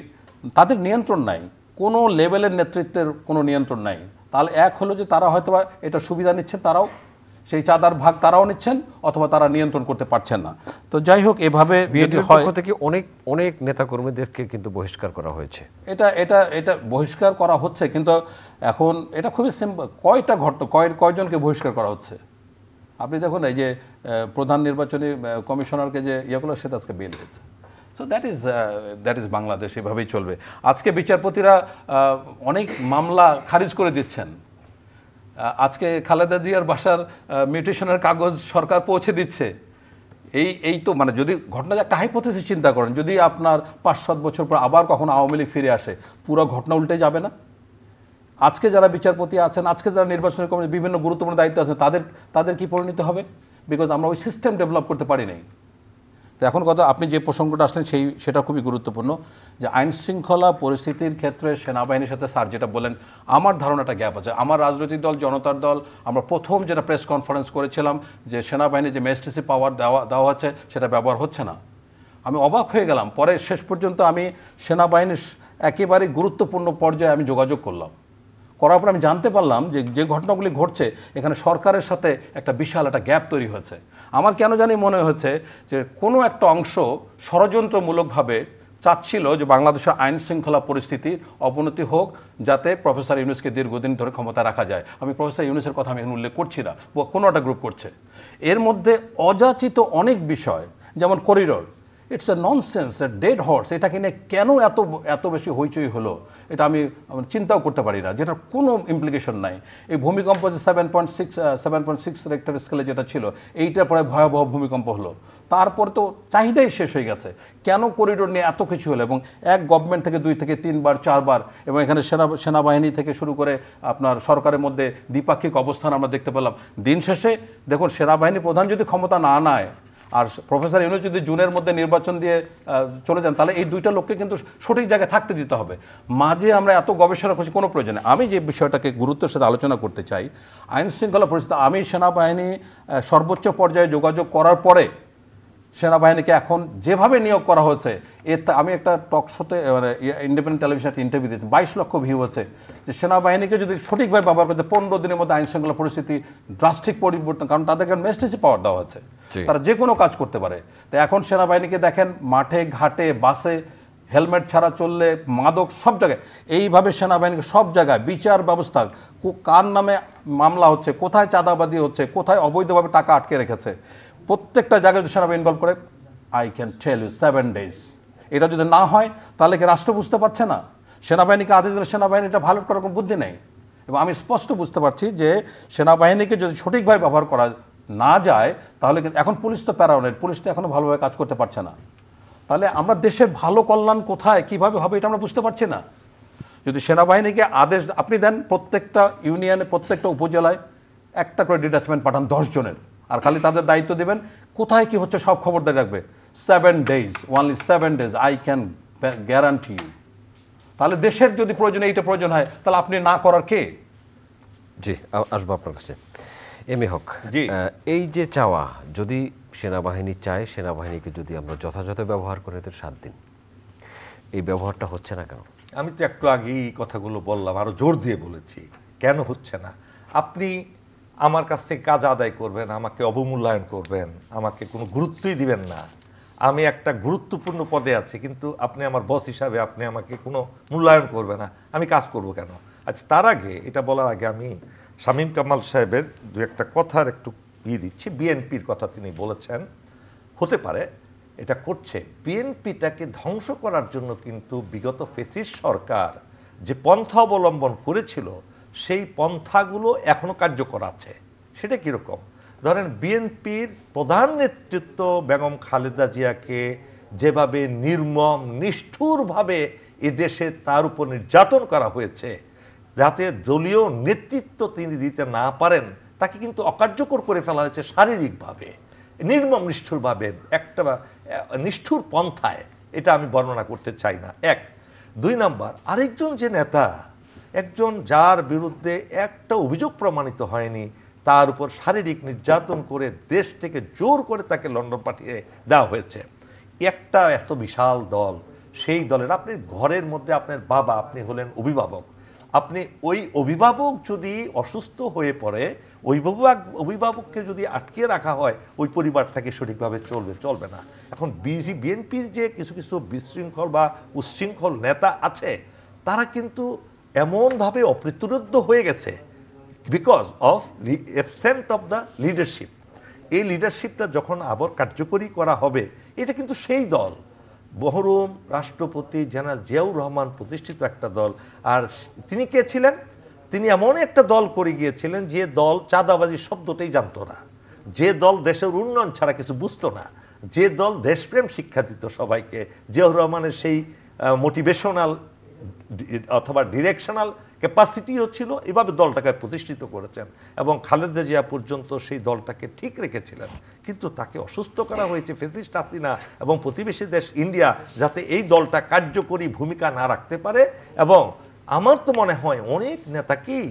তাদের নিয়ন্ত্রণ নাই, কোনো লেভেলের নেতৃত্বের কোনো নিয়ন্ত্রণ নাই। তাহলে এক হলো যে তারা হয়তো এটা সুবিধা নিচ্ছেন, তারাও সেই চাঁদার ভাগ তারাও নিচ্ছেন, অথবা তারা নিয়ন্ত্রণ করতে পারছেন না। তো যাই হোক, এভাবে বিএনপির পক্ষ থেকে অনেক নেতাকর্মীদেরকে কিন্তু বহিষ্কার করা হয়েছে। এটা বহিষ্কার করা হচ্ছে, কিন্তু এখন এটা খুবই সিম্পল। কয়টা ঘটনা, কয়জনকে বহিষ্কার করা হচ্ছে? আপনি দেখুন এই যে প্রধান নির্বাচনী কমিশনারকে যে ইয়েগুলো, সেটা আজকে বেল হয়েছে। সো দ্যাট ইজ বাংলাদেশ, এভাবেই চলবে। আজকে বিচারপতিরা অনেক মামলা খারিজ করে দিচ্ছেন। আজকে খালেদা জিয়ার বাসার মিউটেশনের কাগজ সরকার পৌঁছে দিচ্ছে। এই তো মানে যদি ঘটনা, একটা হাইপোথেসিস চিন্তা করেন, যদি আপনার 5-7 বছর পর আবার কখনো আওয়ামী লীগ ফিরে আসে, পুরো ঘটনা উল্টে যাবে না? আজকে যারা বিচারপতি আছেন, আজকে যারা নির্বাচনী কমিশন বিভিন্ন গুরুত্বপূর্ণ দায়িত্ব আছেন, তাদের কি পরিণতি হবে? বিকজ আমরা ওই সিস্টেম ডেভেলপ করতে পারি নাই। তো এখন কথা, আপনি যে প্রসঙ্গটা আসলেন সেটা খুবই গুরুত্বপূর্ণ, যে আইন শৃঙ্খলা পরিস্থিতির ক্ষেত্রে সেনাবাহিনীর সাথে স্যার যেটা বলেন, আমার ধারণাটা গ্যাপ আছে। আমার রাজনৈতিক দল জনতার দল আমরা প্রথম যেটা প্রেস কনফারেন্স করেছিলাম যে সেনাবাহিনীর যে ম্যাজিস্ট্রেসি পাওয়ার দেওয়া হচ্ছে সেটা ব্যবহার হচ্ছে না। আমি অবাক হয়ে গেলাম। পরে শেষ পর্যন্ত আমি সেনাবাহিনীর একেবারে গুরুত্বপূর্ণ পর্যায়ে আমি যোগাযোগ করার পর আমি জানতে পারলাম যে ঘটনাগুলি ঘটছে, এখানে সরকারের সাথে একটা বিশাল একটা গ্যাপ তৈরি হয়েছে। আমার কেন জানি মনে হচ্ছে যে কোনো একটা অংশ ষড়যন্ত্রমূলকভাবে চাচ্ছিল যে বাংলাদেশের আইন শৃঙ্খলা পরিস্থিতির অবনতি হোক, যাতে প্রফেসর ইউনূসকে দীর্ঘদিন ধরে ক্ষমতা রাখা যায়। আমি প্রফেসর ইউনূসের কথা আমি উল্লেখ করছি না, কোনো একটা গ্রুপ করছে। এর মধ্যে অযাচিত অনেক বিষয়, যেমন corridor, it's a nonsense, a dead horse. এটাকে নিয়ে কেন এত বেশি হইচই হলো, এটা আমি চিন্তাও করতে পারি না, যেটার কোনো ইমপ্লিকেশন নাই। এই ভূমিকম্প যে 7.6 রেক্টার স্কেলে যেটা ছিল, এইটার পরে ভয়াবহ ভূমিকম্প হলো, তারপর তো চাহিদাই শেষ হয়ে গেছে। কেন করিডোর নিয়ে এত কিছু হলো? এবং এক গভর্নমেন্ট থেকে 2 থেকে 3 বার 4 বার, এবং এখানে সেনাবাহিনী থেকে শুরু করে আপনার সরকারের মধ্যে দ্বিপাক্ষিক অবস্থান আমরা দেখতে পেলাম। দিন শেষে দেখুন, সেনাবাহিনী প্রধান যদি ক্ষমতা না নেয় আর প্রফেসর ইউনূস যদি জুনের মধ্যে নির্বাচন দিয়ে চলে যান, তাহলে এই 2টা লোককে কিন্তু সঠিক জায়গায় থাকতে দিতে হবে। মাঝে আমরা এত গবেষণা করছি কোনো প্রয়োজন নেই। আমি যে বিষয়টাকে গুরুত্বের সাথে আলোচনা করতে চাই, আইন শৃঙ্খলা পরিস্থিতি, আমি সেনাবাহিনী সর্বোচ্চ পর্যায়ে যোগাযোগ করার পরে সেনাবাহিনীকে এখন যেভাবে নিয়োগ করা হয়েছে, আমি একটা টক শোতে মানে ইন্ডিপেন্ডেন্ট টেলিভিশন একটা ইন্টারভিউ দিয়েছি, 22 লক্ষ ভিউ হচ্ছে, যে সেনাবাহিনীকে যদি সঠিকভাবে ব্যবহার করতে 15 দিনের মধ্যে আইন শৃঙ্খলা পরিস্থিতি ড্রাস্টিক পরিবর্তন, কারণ তাদেরকে ম্যাজিস্ট্রেসি পাওয়ার দেওয়া আছে, তারা যে কোনো কাজ করতে পারে। তো এখন সেনাবাহিনীকে দেখেন মাঠে ঘাটে বাসে হেলমেট ছাড়া চললে, মাদক সব জায়গায়, এইভাবে সেনাবাহিনীকে সব জায়গায় বিচার ব্যবস্থা, কার নামে মামলা হচ্ছে, কোথায় চাঁদাবাদি হচ্ছে, কোথায় অবৈধভাবে টাকা আটকে রেখেছে, প্রত্যেকটা জায়গায় যদি সেনাবাহিনী ইনভলভ করে, I can tell you 7 days। এটা যদি না হয় তাহলে কি রাষ্ট্র বুঝতে পারছে না? সেনাবাহিনীকে আদেশ দিলে সেনাবাহিনীটা ভালো করার কোনো বুদ্ধি নেই। এবং আমি স্পষ্ট বুঝতে পারছি যে সেনাবাহিনীকে যদি সঠিকভাবে ব্যবহার করা না যায়, তাহলে কিন্তু এখন পুলিশ তো প্যারাওনেট, পুলিশ তো এখনও ভালোভাবে কাজ করতে পারছে না। তাহলে আমরা দেশের ভালো কল্যাণ কোথায়, কীভাবে হবে, এটা আমরা বুঝতে পারছি না। যদি সেনাবাহিনীকে আদেশ আপনি দেন, প্রত্যেকটা ইউনিয়নে, প্রত্যেকটা উপজেলায় একটা করে ডিটাচমেন্ট পাঠান 10 জনের, আর খালি তাদের দায়িত্ব দেবেন কোথায় কি হচ্ছে সব খবরদারি রাখবে। 7 days, only 7 days, I can guarantee you। তাহলে দেশের যদি প্রয়োজন, এইটা প্রয়োজন হয়, তাহলে আপনি না করার কে? জি, আসবো আপনার কাছে। এম এ হক, এই যে চাওয়া, যদি সেনাবাহিনী চায়, সেনাবাহিনীকে যদি আমরা যথাযথ ব্যবহার করে এদের 7 দিন, এই ব্যবহারটা হচ্ছে না কেন? আমি তো একটু আগেই এই কথাগুলো বললাম, আরো জোর দিয়ে বলেছি কেন হচ্ছে না। আপনি আমার কাছ থেকে কাজ আদায় করবেন, আমাকে অবমূল্যায়ন করবেন, আমাকে কোনো গুরুত্বই দিবেন না। আমি একটা গুরুত্বপূর্ণ পদে আছি, কিন্তু আপনি আমার বস হিসাবে আপনি আমাকে কোনো মূল্যায়ন করবে না, আমি কাজ করব কেন? আচ্ছা, তার আগে, এটা বলার আগে আমি শামীম কামাল সাহেবের 2-একটা কথার একটু দিচ্ছি। বিএনপির কথা তিনি বলেছেন, হতে পারে এটা করছে, বিএনপিটাকে ধ্বংস করার জন্য কিন্তু বিগত ফ্যাসিস্ট সরকার যে পন্থা অবলম্বন করেছিল, সেই পন্থাগুলো এখনও কার্যকর আছে। সেটা কীরকম? ধরেন বিএনপির প্রধান নেতৃত্ব বেগম খালেদা জিয়াকে যেভাবে নির্মম নিষ্ঠুরভাবে এদেশে তার উপর নির্যাতন করা হয়েছে, যাতে দলীয় নেতৃত্ব তিনি দিতে না পারেন, তাকে কিন্তু অকার্যকর করে ফেলা হয়েছে শারীরিকভাবে, নির্মম নিষ্ঠুরভাবে, একটা নিষ্ঠুর পন্থায়। এটা আমি বর্ণনা করতে চাই না। এক। দুই নাম্বার, আরেকজন যে নেতা, একজন যার বিরুদ্ধে একটা অভিযোগ প্রমাণিত হয়নি, তার উপর শারীরিক নির্যাতন করে দেশ থেকে জোর করে তাকে লন্ডন পাঠিয়ে দেওয়া হয়েছে। একটা এত বিশাল দল, সেই দলের আপনি ঘরের মধ্যে আপনার বাবা, আপনি হলেন অভিভাবক, আপনি ওই অভিভাবক যদি অসুস্থ হয়ে পড়ে, অভিভাবককে যদি আটকে রাখা হয়, ওই পরিবারটাকে সঠিকভাবে চলবে না। এখন বিএনপির যে কিছু কিছু বিশৃঙ্খল বা উচ্ছৃঙ্খল নেতা আছে, তারা কিন্তু এমনভাবে অপ্রতিরোধ্য হয়ে গেছে because of absent of the leadership. এই লিডারশিপটা যখন আবার কার্যকরী করা হবে, এটা কিন্তু সেই দল, মরহুম রাষ্ট্রপতি জেনারেল জিয়াউর রহমান প্রতিষ্ঠিত একটা দল। আর তিনি কে ছিলেন? তিনি এমন একটা দল করে গিয়েছিলেন যে দল চাঁদাবাজি শব্দটাই জানতো না, যে দল দেশের উন্নয়ন ছাড়া কিছু বুঝতো না, যে দল দেশপ্রেম শিক্ষা দিত সবাইকে। জিয়াউর রহমানের সেই মোটিভেশনাল অথবা ডিরেকশনাল ক্যাপাসিটিও ছিল, এভাবে দলটাকে প্রতিষ্ঠিত করেছেন এবং খালেদা জিয়া পর্যন্ত সেই দলটাকে ঠিক রেখেছিলেন। কিন্তু তাকে অসুস্থ করা হয়েছে ফ্যাসিস্ট হাসিনা এবং প্রতিবেশী দেশ ইন্ডিয়া, যাতে এই দলটা কার্যকরী ভূমিকা না রাখতে পারে। এবং আমার তো মনে হয় অনেক নেতাকেই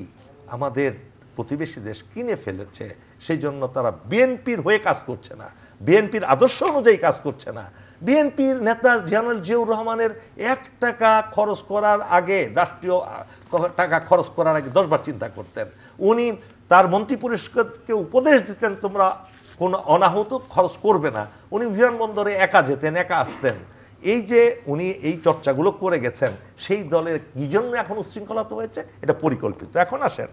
আমাদের প্রতিবেশী দেশ কিনে ফেলেছে, সেই জন্য তারা বিএনপির হয়ে কাজ করছে না, বিএনপির আদর্শ অনুযায়ী কাজ করছে না। বিএনপির নেতা জেনারেল জিয়াউর রহমানের 1 টাকা খরচ করার আগে, রাষ্ট্রীয় টাকা খরচ করার আগে 10 বার চিন্তা করতেন। উনি তার মন্ত্রী পরিষদকে উপদেশ দিতেন, তোমরা কোনো অনাহত খরচ করবে না। উনি বিমানবন্দরে একা যেতেন, একা আসতেন। এই যে উনি এই চর্চাগুলো করে গেছেন, সেই দলের কি জন্য এখন উচ্ছৃঙ্খলতা হয়েছে, এটা পরিকল্পিত। এখন আসেন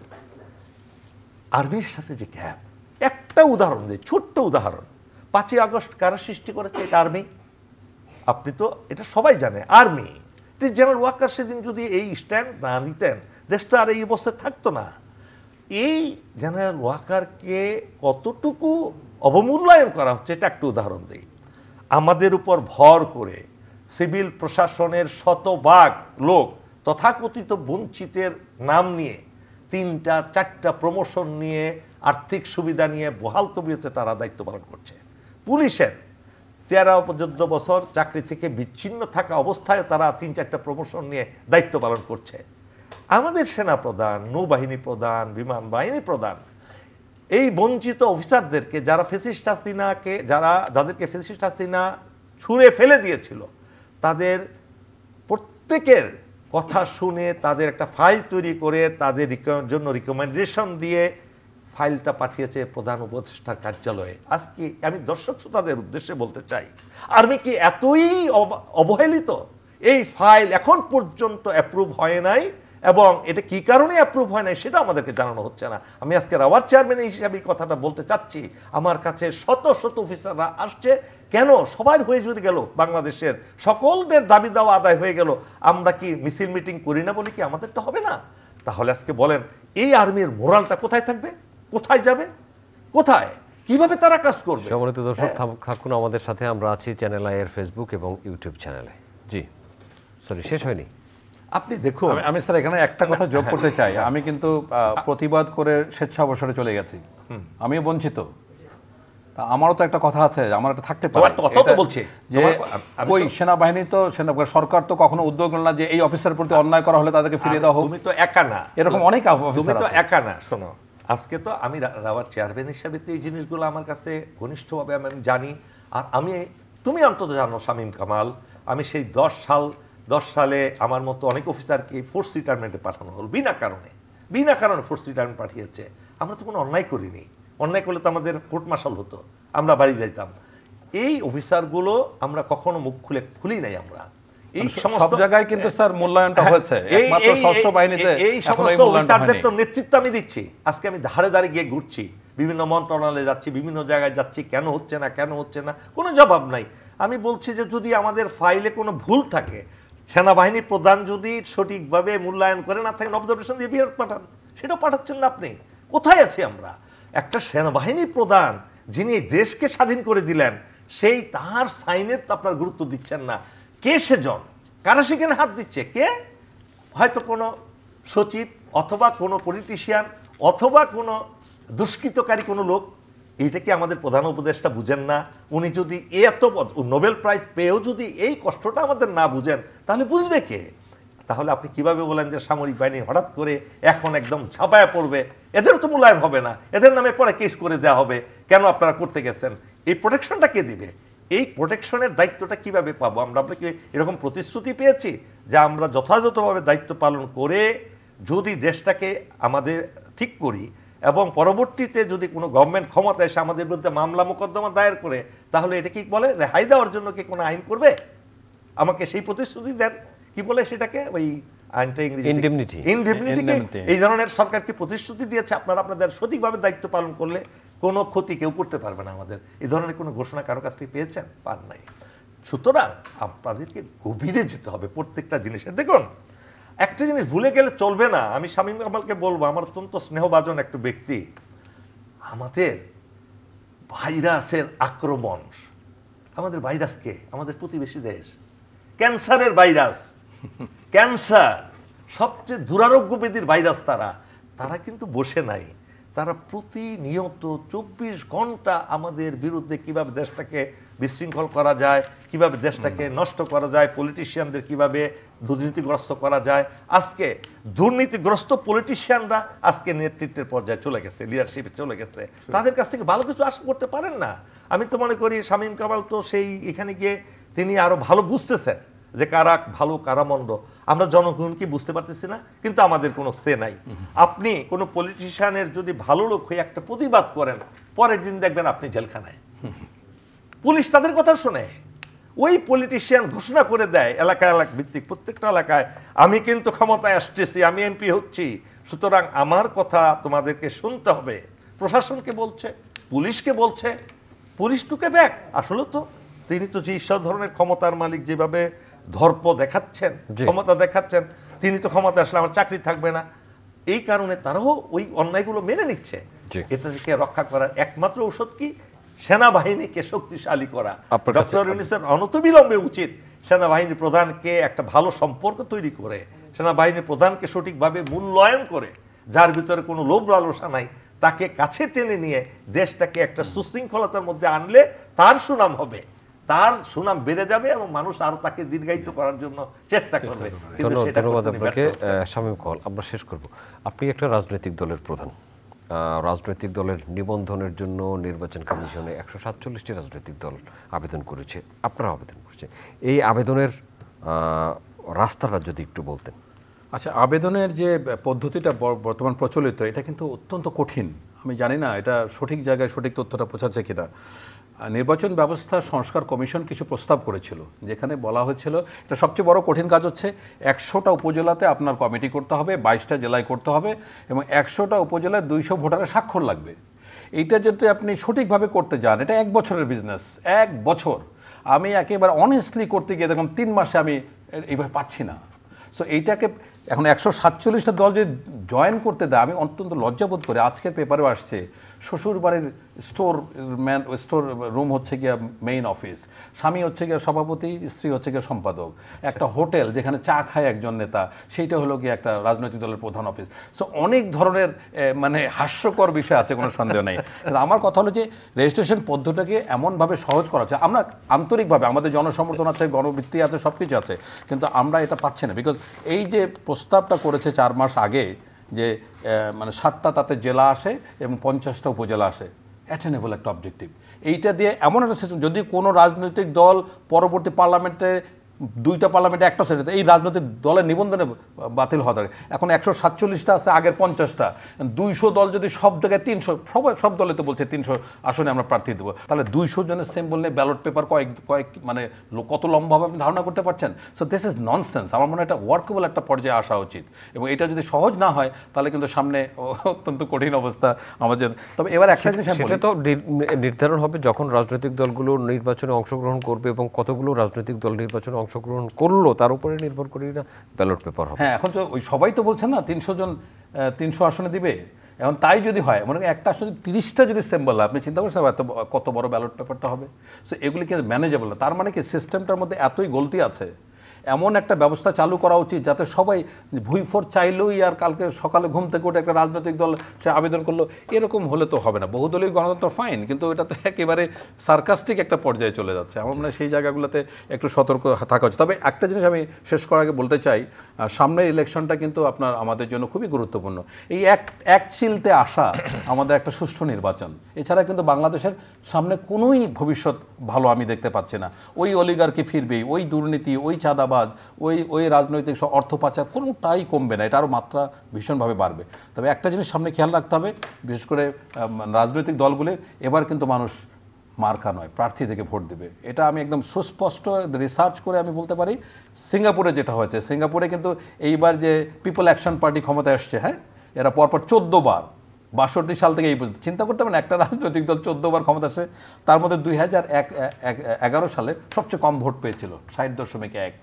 আর্মির সাথে যে গ্যাপ, একটা উদাহরণ দিই, ছোট্ট উদাহরণ। 5ই আগস্ট কারা সৃষ্টি করেছে? এটা আর্মি। আপনি তো এটা সবাই জানে, আর্মি। জেনারেল ওয়াকার সেদিন যদি এই স্ট্যান্ড না নিতেন, দেশটা আর এই অবস্থায় থাকতো না। এই জেনারেল ওয়াকারকে কতটুকু অবমূল্যায়ন করা হচ্ছে, এটা একটু উদাহরণ দিই। আমাদের উপর ভর করে সিভিল প্রশাসনের শতভাগ লোক তথাকথিত বঞ্চিতের নাম নিয়ে 3টা 4টা প্রমোশন নিয়ে, আর্থিক সুবিধা নিয়ে বহাল তবিয়তে তারা দায়িত্ব পালন করছে। পুলিশের 13-14 বছর চাকরি থেকে বিচ্ছিন্ন থাকা অবস্থায় তারা 3-4টা প্রমোশন নিয়ে দায়িত্ব পালন করছে। আমাদের সেনা প্রধান, নৌবাহিনী প্রধান, বিমান বাহিনী প্রধান এই বঞ্চিত অফিসারদেরকে, যারা ফ্যাসিস্ট হাসিনাকে, যাদেরকে ফ্যাসিস্ট হাসিনা ছুঁড়ে ফেলে দিয়েছিল, তাদের প্রত্যেকের কথা শুনে তাদের একটা ফাইল তৈরি করে তাদের জন্য রিকমেন্ডেশন দিয়ে ফাইলটা পাঠিয়েছে প্রধান উপদেষ্টার কার্যালয়ে। আজকে আমি দর্শক শ্রোতাদের উদ্দেশ্যে বলতে চাই, আর্মি কি এতই অবহেলিত? এই ফাইল এখন পর্যন্ত অ্যাপ্রুভ হয় নাই, এবং এটা কি কারণে অ্যাপ্রুভ হয় নাই সেটা আমাদেরকে জানানো হচ্ছে না। আমি আজকে রাওয়ার চেয়ারম্যান হিসাবে কথাটা বলতে চাচ্ছি। আমার কাছে শত শত অফিসাররা আসছে, কেন সবাই হয়ে যদি গেল, বাংলাদেশের সকলদের দাবি দাওয়া আদায় হয়ে গেল, আমরা কি মিছিল মিটিং করি না বলে কি আমাদেরটা হবে না? তাহলে আজকে বলেন এই আর্মির মোরালটা কোথায় থাকবে, কোথায় যাবে, কোথায়, কিভাবে তারা কাজ করবে? সম্মানিত দর্শক থাকুন আমাদের সাথে, আমরা আছি চ্যানেল আই এর ফেসবুক এবং ইউটিউব চ্যানেলে। জি সরি, শেষ হয়নি। আপনি দেখুন, আমি স্যার এখানে একটা কথা যোগ করতে চাই। আমি কিন্তু প্রতিবাদ করে স্বেচ্ছা অবসরে চলে গেছি, আমিও বঞ্চিত। আমারও তো একটা কথা আছে, আমার একটা থাকতে পারে। যে ওই সেনাবাহিনী তো, সরকার তো কখনো উদ্যোগ নেয় না যে এই অফিসারের প্রতি অন্যায় করা হলে তাদেরকে ফিরিয়ে দেওয়া হোক। তুমি তো একা না, এরকম অনেক অফিসার আছে। তুমি তো একা না। শোনো, আজকে তো আমি রাওয়ার চেয়ারম্যান হিসাবে তো এই জিনিসগুলো আমার কাছে ঘনিষ্ঠভাবে আমি জানি। আর তুমি অন্তত জানো শামীম কামাল, আমি সেই 10 সালে আমার মতো অনেক অফিসারকে ফোর্স রিটায়ারমেন্টে পাঠানো হল বিনা কারণে ফোর্স রিটায়ারমেন্ট পাঠিয়েছে। আমরা তো কোনো অন্যায় করিনি। অন্যায় করলে তো আমাদের কোর্ট মার্শাল হতো, আমরা বাড়ি যাইতাম। এই অফিসারগুলো আমরা কখনো মুখ খুলি নাই। আমরা এই সব জায়গায় কিন্তু স্যার মূল্যায়নটা হয়েছে, একমাত্র সশস্ত্র বাহিনীতে এই সমস্ত অফিসারদের তো নেতৃত্ব আমি দিচ্ছি। আজকে আমি ধারে ধারে গিয়ে ঘুরছি, বিভিন্ন মন্ত্রণালয়ে যাচ্ছি, বিভিন্ন জায়গায় যাচ্ছি, কেন হচ্ছে না কোনো জবাব নাই। আমি বলছি যে যদি আমাদের ফাইলে কোনো ভুল থাকে, সেনাবাহিনী প্রধান যদি সঠিকভাবে মূল্যায়ন করে না থাকেন, অবজারভেশন দিয়ে বিহার পাঠান, সেটা পাঠাচ্ছেন না আপনি। কোথায় আছি আমরা? একটা সেনাবাহিনী প্রধান যিনি দেশকে স্বাধীন করে দিলেন, সেই তার সাইনের তো আপনার গুরুত্ব দিচ্ছেন না। কে সেজন? কারা সেখানে হাত দিচ্ছে? কে? হয়তো কোনো সচিব অথবা কোনো পলিটিশিয়ান অথবা কোনো দুষ্কৃতকারী কোনো লোক। এইটা কি আমাদের প্রধান উপদেষ্টা বুঝেন না? উনি যদি এত নোবেল প্রাইজ পেয়েও যদি এই কষ্টটা আমাদের না বুঝেন, তাহলে বুঝবে কে? তাহলে আপনি কিভাবে বলেন যে সামরিক বাহিনী হঠাৎ করে এখন একদম ঝাঁপায়া পড়বে? এদেরও তো মূল্যায়ন হবে না, এদের নামে পরে কেস করে দেওয়া হবে, কেন আপনারা করতে গেছেন? এই প্রোটেকশনটা কে দিবে? এই প্রোটেকশনের দায়িত্বটা কিভাবে পাবো আমরা? আমরা কি এরকম প্রতিশ্রুতি পেয়েছি যে আমরা যথাযথভাবে দায়িত্ব পালন করে যদি দেশটাকে আমাদের ঠিক করি এবং পরবর্তীতে যদি কোনো গভর্নমেন্ট ক্ষমতা এসে আমাদের বিরুদ্ধে মামলা মোকদ্দমা দায়ের করে, তাহলে এটা কি বলে রেহাই দেওয়ার জন্য কি কোনো আইন করবে? আমাকে সেই প্রতিশ্রুতি দেন। কি বলে সেটাকে? ওই আইনটা ইনডেমনিটি। এই ধরনের সরকার কি প্রতিশ্রুতি দিয়েছে আপনারা আপনাদের সঠিকভাবে দায়িত্ব পালন করলে কোনো ক্ষতি কেউ করতে পারবে না আমাদের? এই ধরনের কোনো ঘোষণা কারো কাছ থেকে পেয়েছেন? পান নাই। সুতরাং আপনাদেরকে গভীরে যেতে হবে প্রত্যেকটা জিনিসের। দেখুন, একটা জিনিস ভুলে গেলে চলবে না। আমি শামীম কামালকে বলবো, আমার অত্যন্ত স্নেহভাজন একটা ব্যক্তি, আমাদের ভাইরাসের আক্রমণ, আমাদের ভাইরাসকে আমাদের প্রতিবেশী দেশ, ক্যান্সারের ভাইরাস, ক্যান্সার সবচেয়ে দুরারোগ্য ব্যাধির ভাইরাস, তারা কিন্তু বসে নাই। তারা প্রতিনিয়ত 24 ঘন্টা আমাদের বিরুদ্ধে কিভাবে দেশটাকে বিশৃঙ্খল করা যায়, কিভাবে দেশটাকে নষ্ট করা যায়, পলিটিশিয়ানদের কিভাবে দুর্নীতিগ্রস্ত করা যায়। আজকে দুর্নীতিগ্রস্ত পলিটিশিয়ানরা আজকে নেতৃত্বের পর্যায়ে চলে গেছে, লিডারশিপে চলে গেছে। তাদের কাছ থেকে ভালো কিছু আশা করতে পারেন না। আমি তো মনে করি শামীম কামাল তো সেই এখানে গিয়ে তিনি আরো ভালো বুঝতেছেন যে কারা ভালো কারা মন্দ। আমরা জনগণ কি বুঝতে পারতেছি না, কিন্তু আমাদের কোনো সে নাই। আপনি কোনো পলিটিশিয়ানের যদি ভালো লোক হয়ে একটা প্রতিবাদ করেন, পরের দিন দেখবেন আপনি জেলখানায়। পুলিশ তাদের কথা শুনে। ওই পলিটিশিয়ান ঘোষণা করে দেয় এলাকা ভিত্তিক প্রত্যেকটা এলাকায়, আমি কিন্তু ক্ষমতায় আসতেছি, আমি এমপি হচ্ছি, সুতরাং আমার কথা তোমাদেরকে শুনতে হবে। প্রশাসনকে বলছে, পুলিশকে বলছে, পুলিশ টুকে ব্যাক। আসলে তো তিনি তো যে ঈশ্বর ধরনের ক্ষমতার মালিক, যেভাবে ধর্প দেখাচ্ছেন, ক্ষমতা দেখাচ্ছেন, তিনি তো ক্ষমতা আসলে আমার চাকরি থাকবে না। এই কারণে তারাও ওই অন্যায়গুলো মেনে নিচ্ছে। এটা থেকে রক্ষা করার একমাত্র ঔষধ কি? সেনাবাহিনীকে শক্তিশালী করা। ডক্টর ইউনূসের অনতিবিলম্বে উচিত সেনাবাহিনী প্রধানকে একটা ভালো সম্পর্ক তৈরি করে, সেনাবাহিনী প্রধানকে সঠিকভাবে মূল্যায়ন করে, যার ভিতরে কোনো লোভ লালসা নাই, তাকে কাছে টেনে নিয়ে দেশটাকে একটা সুশৃঙ্খলতার মধ্যে আনলে তার সুনাম হবে, তার সুনাম বেড়ে যাবে এবং মানুষ আরো তাকে দীর্ঘায়িত করার জন্য চেষ্টা করবে। ধন্যবাদ আপনাকে শামীম কামাল। আমরা শেষ করব। আপনি একটা রাজনৈতিক দলের প্রধান। রাজনৈতিক দলের নিবন্ধনের জন্য নির্বাচন কমিশনে 147টি রাজনৈতিক দল আবেদন করেছে, আপনারা আবেদন করছেন। এই আবেদনের রাস্তাটা যদি একটু বলতেন। আচ্ছা, আবেদনের যে পদ্ধতিটা বর্তমান প্রচলিত, এটা কিন্তু অত্যন্ত কঠিন। আমি জানি না এটা সঠিক জায়গায় সঠিক তথ্যটা পৌঁছাচ্ছে কিনা। নির্বাচন ব্যবস্থা সংস্কার কমিশন কিছু প্রস্তাব করেছিল, যেখানে বলা হয়েছিল এটা সবচেয়ে বড় কঠিন কাজ হচ্ছে 100টা উপজেলাতে আপনার কমিটি করতে হবে, 22টা জেলায় করতে হবে, এবং 100টা উপজেলায় 200 ভোটারের স্বাক্ষর লাগবে। এইটা যদি আপনি সঠিকভাবে করতে যান, এটা 1 বছরের বিজনেস। 1 বছর আমি একেবারে অনেস্টলি করতে গিয়ে দেখুন 3 মাসে আমি এইভাবে পাচ্ছি না। সো এইটাকে এখন 147টা দল যদি জয়েন করতে দেয়, আমি অত্যন্ত লজ্জাবোধ করে, আজকের পেপারেও আসছে, শ্বশুর বাড়ির স্টোর রুম হচ্ছে গিয়া মেইন অফিস, স্বামী হচ্ছে গিয়া সভাপতি, স্ত্রী হচ্ছে গিয়া সম্পাদক, একটা হোটেল যেখানে চা খায় একজন নেতা, সেইটা হলো গিয়ে একটা রাজনৈতিক দলের প্রধান অফিস। সো অনেক ধরনের মানে হাস্যকর বিষয় আছে, কোনো সন্দেহ নেই। কিন্তু আমার কথা হলো যে রেজিস্ট্রেশন পদ্ধতিটাকে এমনভাবে সহজ করা হচ্ছে, আমরা আন্তরিকভাবে, আমাদের জনসমর্থন আছে, গণভিত্তি আছে, সব কিছু আছে, কিন্তু আমরা এটা পাচ্ছি না। বিকজ এই যে প্রস্তাবটা করেছে 4 মাস আগে, যে মানে 7টা তাতে জেলা আসে এবং 50টা উপজেলা আসে, অ্যাটেনেবল একটা অবজেক্টিভ। এইটা দিয়ে এমন একটা সিস্টেম, যদি কোনো রাজনৈতিক দল পরবর্তী পার্লামেন্টে 2টা পার্লামেন্টে একটা সেটাতে, এই রাজনৈতিক দলের নিবন্ধনে বাতিল হওয়া দরকার। এখন 147টা আছে, আগের 50টা, 200 দল যদি সব জায়গায় 300, সব দলে তো বলছে 300 আসনে আমরা প্রার্থী দেবো, তাহলে 200 জনের সিম্বল নিয়ে ব্যালট পেপার কয়েক মানে কত লম্বা হবে আপনি ধারণা করতে পারছেন? So this is nonsense. আমার মনে হয় এটা ওয়ার্কেবল একটা পর্যায়ে আসা উচিত, এবং এটা যদি সহজ না হয় তাহলে কিন্তু সামনে অত্যন্ত কঠিন অবস্থা আমাদের। তবে এবার একটা জিনিস সেটা তো নির্ধারণ হবে যখন রাজনৈতিক দলগুলো নির্বাচনে অংশগ্রহণ করবে, এবং কতগুলো রাজনৈতিক দল নির্বাচনে অংশগ্রহণ করলো তার উপরে নির্ভর করে না ব্যালট পেপার হবে। হ্যাঁ, এখন তো ওই সবাই তো বলছেন না 300 জন 300 আসনে দিবে, এখন তাই যদি হয় মনে করেন একটা আসলে 30টা যদি সিম্বল হয়, আপনি চিন্তা করছেন কত বড় ব্যালট পেপারটা হবে। সো এগুলি কি ম্যানেজেবল না, তার মানে কি সিস্টেমটার মধ্যে এতই গলতি আছে। এমন একটা ব্যবস্থা চালু করা উচিত যাতে সবাই ভুইফোর চাইলেই আর কালকে সকালে ঘুম থেকে উঠে একটা রাজনৈতিক দল সে আবেদন করলো, এরকম হলে তো হবে না। বহুদলীয় গণতন্ত্র ফাইন, কিন্তু এটা তো একেবারে সার্কাস্টিক একটা পর্যায়ে চলে যাচ্ছে। আমার মনে হয় সেই জায়গাগুলোতে একটু সতর্ক থাকা উচিত। তবে একটা জিনিস আমি শেষ করার আগে বলতে চাই, সামনের ইলেকশনটা কিন্তু আমাদের জন্য খুবই গুরুত্বপূর্ণ। এই এক চিলতে আসা আমাদের একটা সুষ্ঠু নির্বাচন, এছাড়া কিন্তু বাংলাদেশের সামনে কোনোই ভবিষ্যৎ ভালো আমি দেখতে পাচ্ছি না। ওই অলিগারকি ফিরবেই, ওই দুর্নীতি, ওই চাঁদাবাজ, ওই রাজনৈতিক অর্থ পাচার কোনোটাই কমবে না, এটা আরও মাত্রা ভীষণভাবে বাড়বে। তবে একটা জিনিস সামনে খেয়াল রাখতে হবে, বিশেষ করে রাজনৈতিক দলগুলি, এবার কিন্তু মানুষ মার্কা নয় প্রার্থী থেকে ভোট দেবে। এটা আমি একদম সুস্পষ্ট রিসার্চ করে আমি বলতে পারি। সিঙ্গাপুরে যেটা হয়েছে, সিঙ্গাপুরে কিন্তু এইবার যে পিপল অ্যাকশন পার্টি ক্ষমতায় আসছে, হ্যাঁ, এরা পরপর 14 বার, 62 সাল থেকে এই পর্যন্ত চিন্তা করতে পারেন একটা রাজনৈতিক দল 14 বার ক্ষমতা আসে। তার মধ্যে 2011 সালে সবচেয়ে কম ভোট পেয়েছিল, 60.1।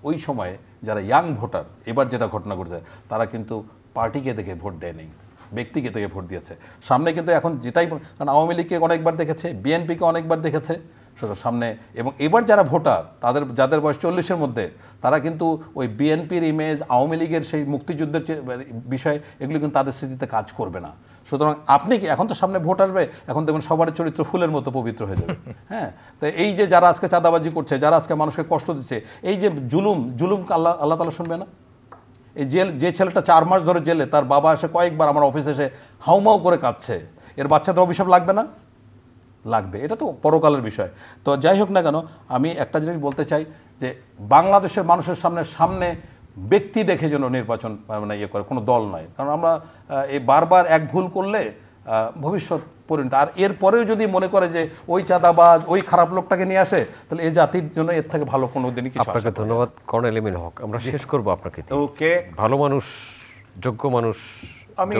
ওই সময়ে যারা ইয়াং ভোটার, এবার যেটা ঘটনা ঘটেছে, তারা কিন্তু পার্টিকে দেখে ভোট দেয়নি, ব্যক্তিকে থেকে ভোট দিয়েছে। সামনে কিন্তু এখন যেটাই, কারণ আওয়ামী লীগকে অনেকবার দেখেছে, বিএনপিকে অনেকবার দেখেছে সামনে, এবং এবার যারা ভোটার যাদের বয়স 40-এর মধ্যে, তারা কিন্তু ওই বিএনপির ইমেজ, আওয়ামী লীগের সেই মুক্তিযুদ্ধের বিষয়, এগুলো কিন্তু তাদের স্মৃতিতে কাজ করবে না। সুতরাং আপনি কি, এখন তো সামনে ভোট আসবে, এখন দেখবেন সবার চরিত্র ফুলের মতো পবিত্র হয়ে যাবে। হ্যাঁ, তো এই যে যারা আজকে চাঁদাবাজি করছে, যারা আজকে মানুষকে কষ্ট দিচ্ছে, এই যে জুলুম আল্লাহ তাআলা শুনবে না? এই যে ছেলেটা 4 মাস ধরে জেলে, তার বাবা এসে কয়েকবার আমার অফিসে এসে হাউমাউ করে কাঁদছে, এর বাচ্চাদের অভিশাপ লাগবে না? লাগবে। এটা তো পরকালের বিষয়। তো যাই হোক না কেন, আমি একটা জিনিস বলতে চাই যে বাংলাদেশের মানুষের সামনে ব্যক্তি দেখে যেন নির্বাচন মানে ইয়ে করে, কোনো দল নয়। কারণ আমরা এই বারবার এক ভুল করলে ভবিষ্যৎ পরিণত, আর এরপরেও যদি মনে করে যে ওই চাঁদাবাজ, ওই খারাপ লোকটাকে নিয়ে আসে, তাহলে এই জাতির জন্য এর থেকে ভালো কোনো দিনই কিছু। আপনাকে ধন্যবাদ কর্নেল এমিন হক। আমরা শেষ করব আপনাকে। ওকে, ভালো মানুষ, যোগ্য মানুষ, আমি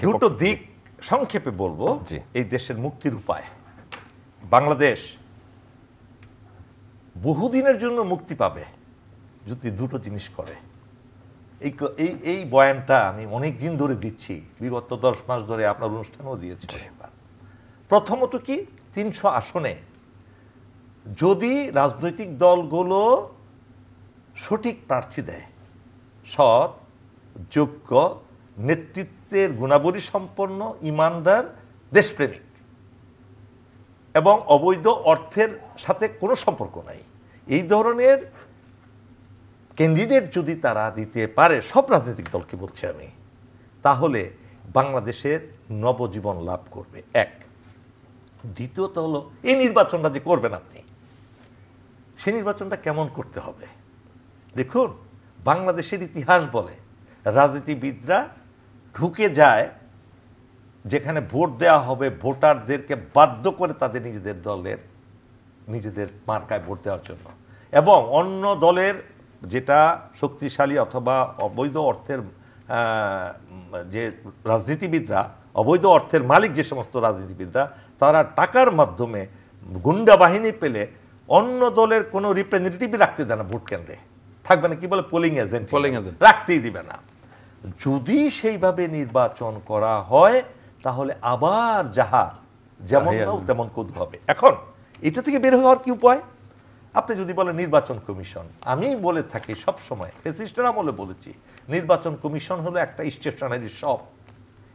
দুটো দিক সংক্ষেপে বলবো এই দেশের মুক্তির উপায়। বাংলাদেশ বহুদিনের জন্য মুক্তি পাবে যদি দুটো জিনিস করে। এই বয়ানটা আমি অনেক দিন ধরে দিচ্ছি, বিগত 10 মাস ধরে আপনার অনুষ্ঠানেও দিয়েছি। প্রথমত কি, 300 আসনে যদি রাজনৈতিক দলগুলো সঠিক প্রার্থী দেয়, সৎ, যোগ্য, নেতৃত্বের গুণাবলী সম্পন্ন, ইমানদার, দেশপ্রেমিক এবং অবৈধ অর্থের সাথে কোনো সম্পর্ক নাই, এই ধরনের ক্যান্ডিডেট যদি তারা দিতে পারে, সব রাজনৈতিক দলকে বলছি আমি, তাহলে বাংলাদেশের নবজীবন লাভ করবে। এক। দ্বিতীয়ত হলো, এই নির্বাচনটা যে করবেন আপনি, সেই নির্বাচনটা কেমন করতে হবে। দেখুন, বাংলাদেশের ইতিহাস বলে রাজনীতিবিদরা ঢুকে যায় যেখানে ভোট দেওয়া হবে, ভোটারদেরকে বাধ্য করে তাদের নিজেদের দলের নিজেদের মার্কায় ভোট দেওয়ার জন্য, এবং অন্য দলের যেটা শক্তিশালী অথবা অবৈধ অর্থের যে রাজনীতিবিদরা, অবৈধ অর্থের মালিক যে সমস্ত রাজনীতিবিদরা, তারা টাকার মাধ্যমে গুন্ডা বাহিনী পেলে অন্য দলের কোনো রিপ্রেজেন্টেটিভ রাখতে দেয় না ভোট কেন্দ্রে, থাকবে না, কি বলে, পোলিং এজেন্ট রাখতেই দিবে না। যদি সেইভাবে নির্বাচন করা হয়, তাহলে আবার যাহা যেমন নাও তেমন কদু হবে। এখন এটা থেকে বের হওয়ার কি উপায়? আপনি যদি বলেন নির্বাচন কমিশন, আমি বলে থাকি সব সময়, ফ্যাসিস্টের আমলে বলেছি, নির্বাচন কমিশন হলো একটা স্টেশনারি শপ,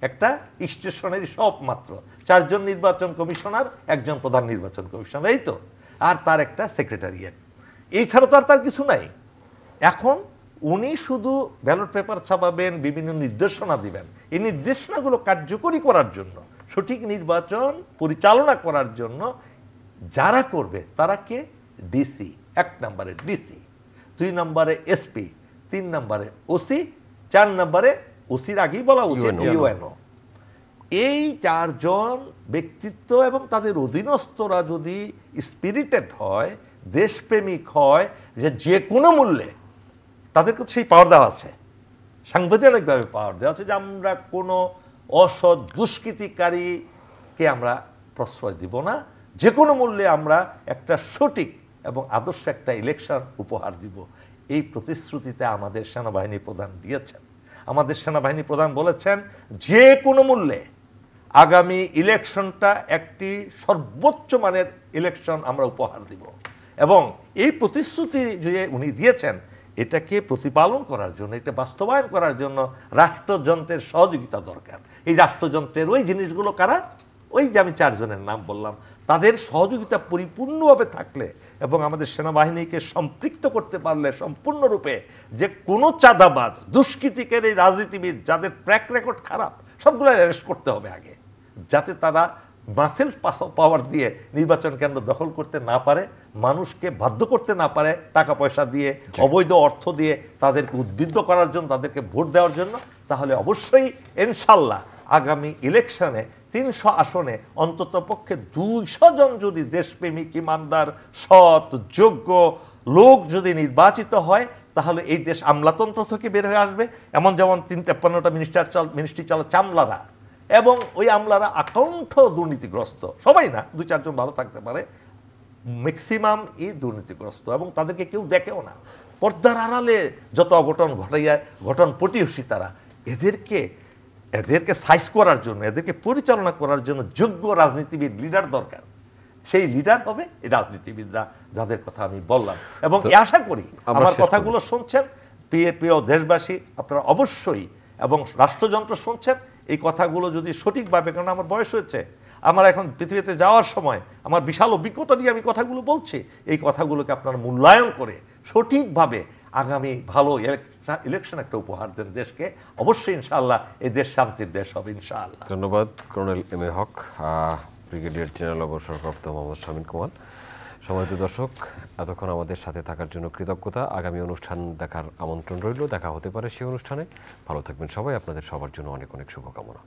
একটা স্টেশনারি শপ মাত্র। 4 জন নির্বাচন কমিশনার, 1 জন প্রধান নির্বাচন কমিশনার, এই তো, আর তার একটা সেক্রেটারিয়েট, এই ছাড়া তো আর তার কিছু নাই। এখন উনি শুধু ব্যালট পেপার ছাপাবেন, বিভিন্ন নির্দেশনা দিবেন। এই নির্দেশনাগুলো কার্যকরী করার জন্য, সঠিক নির্বাচন পরিচালনা করার জন্য যারা করবে তারা কে? ডিসি, 1 নম্বরে ডিসি, 2 নম্বরে এসপি, 3 নম্বরে ওসি, 4 নম্বরে ওসির আগেই বলা উচিত ইউএনও। এই 4 জন ব্যক্তিত্ব এবং তাদের অধীনস্থরা যদি স্পিরিটেড হয়, দেশপ্রেমিক হয়, যে কোনো মূল্যে, তাদেরকে সেই পাওয়ার দেওয়া আছে, সাংবিধানিকভাবে পাওয়ার দেওয়া আছে যে আমরা কোনো অসৎ দুষ্কৃতিকারীকে আমরা প্রশ্রয় দিব না, যে কোনো মূল্যে আমরা একটা সঠিক এবং আদর্শ একটা ইলেকশন উপহার দিব। এই প্রতিশ্রুতিতে আমাদের সেনাবাহিনী প্রধান দিয়েছেন। আমাদের সেনাবাহিনী প্রধান বলেছেন যে কোনো মূল্যে আগামী ইলেকশনটা একটি সর্বোচ্চ মানের ইলেকশন আমরা উপহার দিব এবং এই প্রতিশ্রুতি যে উনি দিয়েছেন এটাকে প্রতিপালন করার জন্য, এটা বাস্তবায়ন করার জন্য রাষ্ট্রযন্ত্রের সহযোগিতা দরকার। এই রাষ্ট্রযন্ত্রের ওই জিনিসগুলো কারা? ওই যে আমি 4 জনের নাম বললাম, তাদের সহযোগিতা পরিপূর্ণভাবে থাকলে এবং আমাদের সেনাবাহিনীকে সম্পৃক্ত করতে পারলে সম্পূর্ণরূপে, যে কোনো চাঁদাবাজ দুষ্কৃতিকের এই রাজনীতিবিদ যাদের ট্র্যাক রেকর্ড খারাপ সবগুলো অ্যারেস্ট করতে হবে আগে, যাতে তারা মাসেল পাওয়ার দিয়ে নির্বাচন কেন্দ্র দখল করতে না পারে, মানুষকে বাধ্য করতে না পারে টাকা পয়সা দিয়ে, অবৈধ অর্থ দিয়ে তাদেরকে উদ্বুদ্ধ করার জন্য, তাদেরকে ভোট দেওয়ার জন্য। তাহলে অবশ্যই ইনশাল্লাহ আগামী ইলেকশনে 300 আসনে অন্তত পক্ষে 200 জন যদি দেশপ্রেমিক, ইমানদার, সৎ, যোগ্য লোক যদি নির্বাচিত হয় তাহলে এই দেশ আমলাতন্ত্র থেকে বের হয়ে আসবে। এমন যেমন 53টা মিনিস্ট্রি চালা চামলারা এবং ওই আমলারা আকণ্ঠ দুর্নীতিগ্রস্ত, সবাই না, 2-4 জন ভালো থাকতে পারে, ম্যাক্সিমাম এই দুর্নীতিগ্রস্ত এবং তাদেরকে কেউ দেখেও না। পর্দার আড়ালে যত অঘটন ঘটাইয়া ঘটন পটিয়সী তারা, এদেরকে সাইজ করার জন্য, এদেরকে পরিচালনা করার জন্য যোগ্য রাজনীতিবিদ, লিডার দরকার। সেই লিডার হবে এই রাজনীতিবিদরা যাদের কথা আমি বললাম। এবং আশা করি আমার কথাগুলো শুনছেন প্রিয় দেশবাসী, আপনারা অবশ্যই, এবং রাষ্ট্রযন্ত্র শুনছেন এই কথাগুলো যদি সঠিকভাবে, কারণ আমার বয়স হয়েছে, আমার এখন পৃথিবীতে যাওয়ার সময় আমার বিশাল অভিজ্ঞতা দিয়ে আমি কথাগুলো বলছি, এই কথাগুলোকে আপনারা মূল্যায়ন করে সঠিকভাবে আগামী ভালো ইলেকশন একটা উপহার দেন দেশকে। অবশ্যই ইনশাআল্লাহ এই দেশ শান্তির দেশ হবে ইনশাআল্লাহ। ধন্যবাদ colonel M A Haque, brigadier general অবসরপ্রাপ্ত মোহাম্মদ শামীম কামাল। সম্মানিত দর্শক, এতক্ষণ আমাদের সাথে থাকার জন্য কৃতজ্ঞতা। আগামী অনুষ্ঠান দেখার আমন্ত্রণ রইল, দেখা হতে পারে সেই অনুষ্ঠানে। ভালো থাকবেন সবাই, আপনাদের সবার জন্য অনেক অনেক শুভকামনা।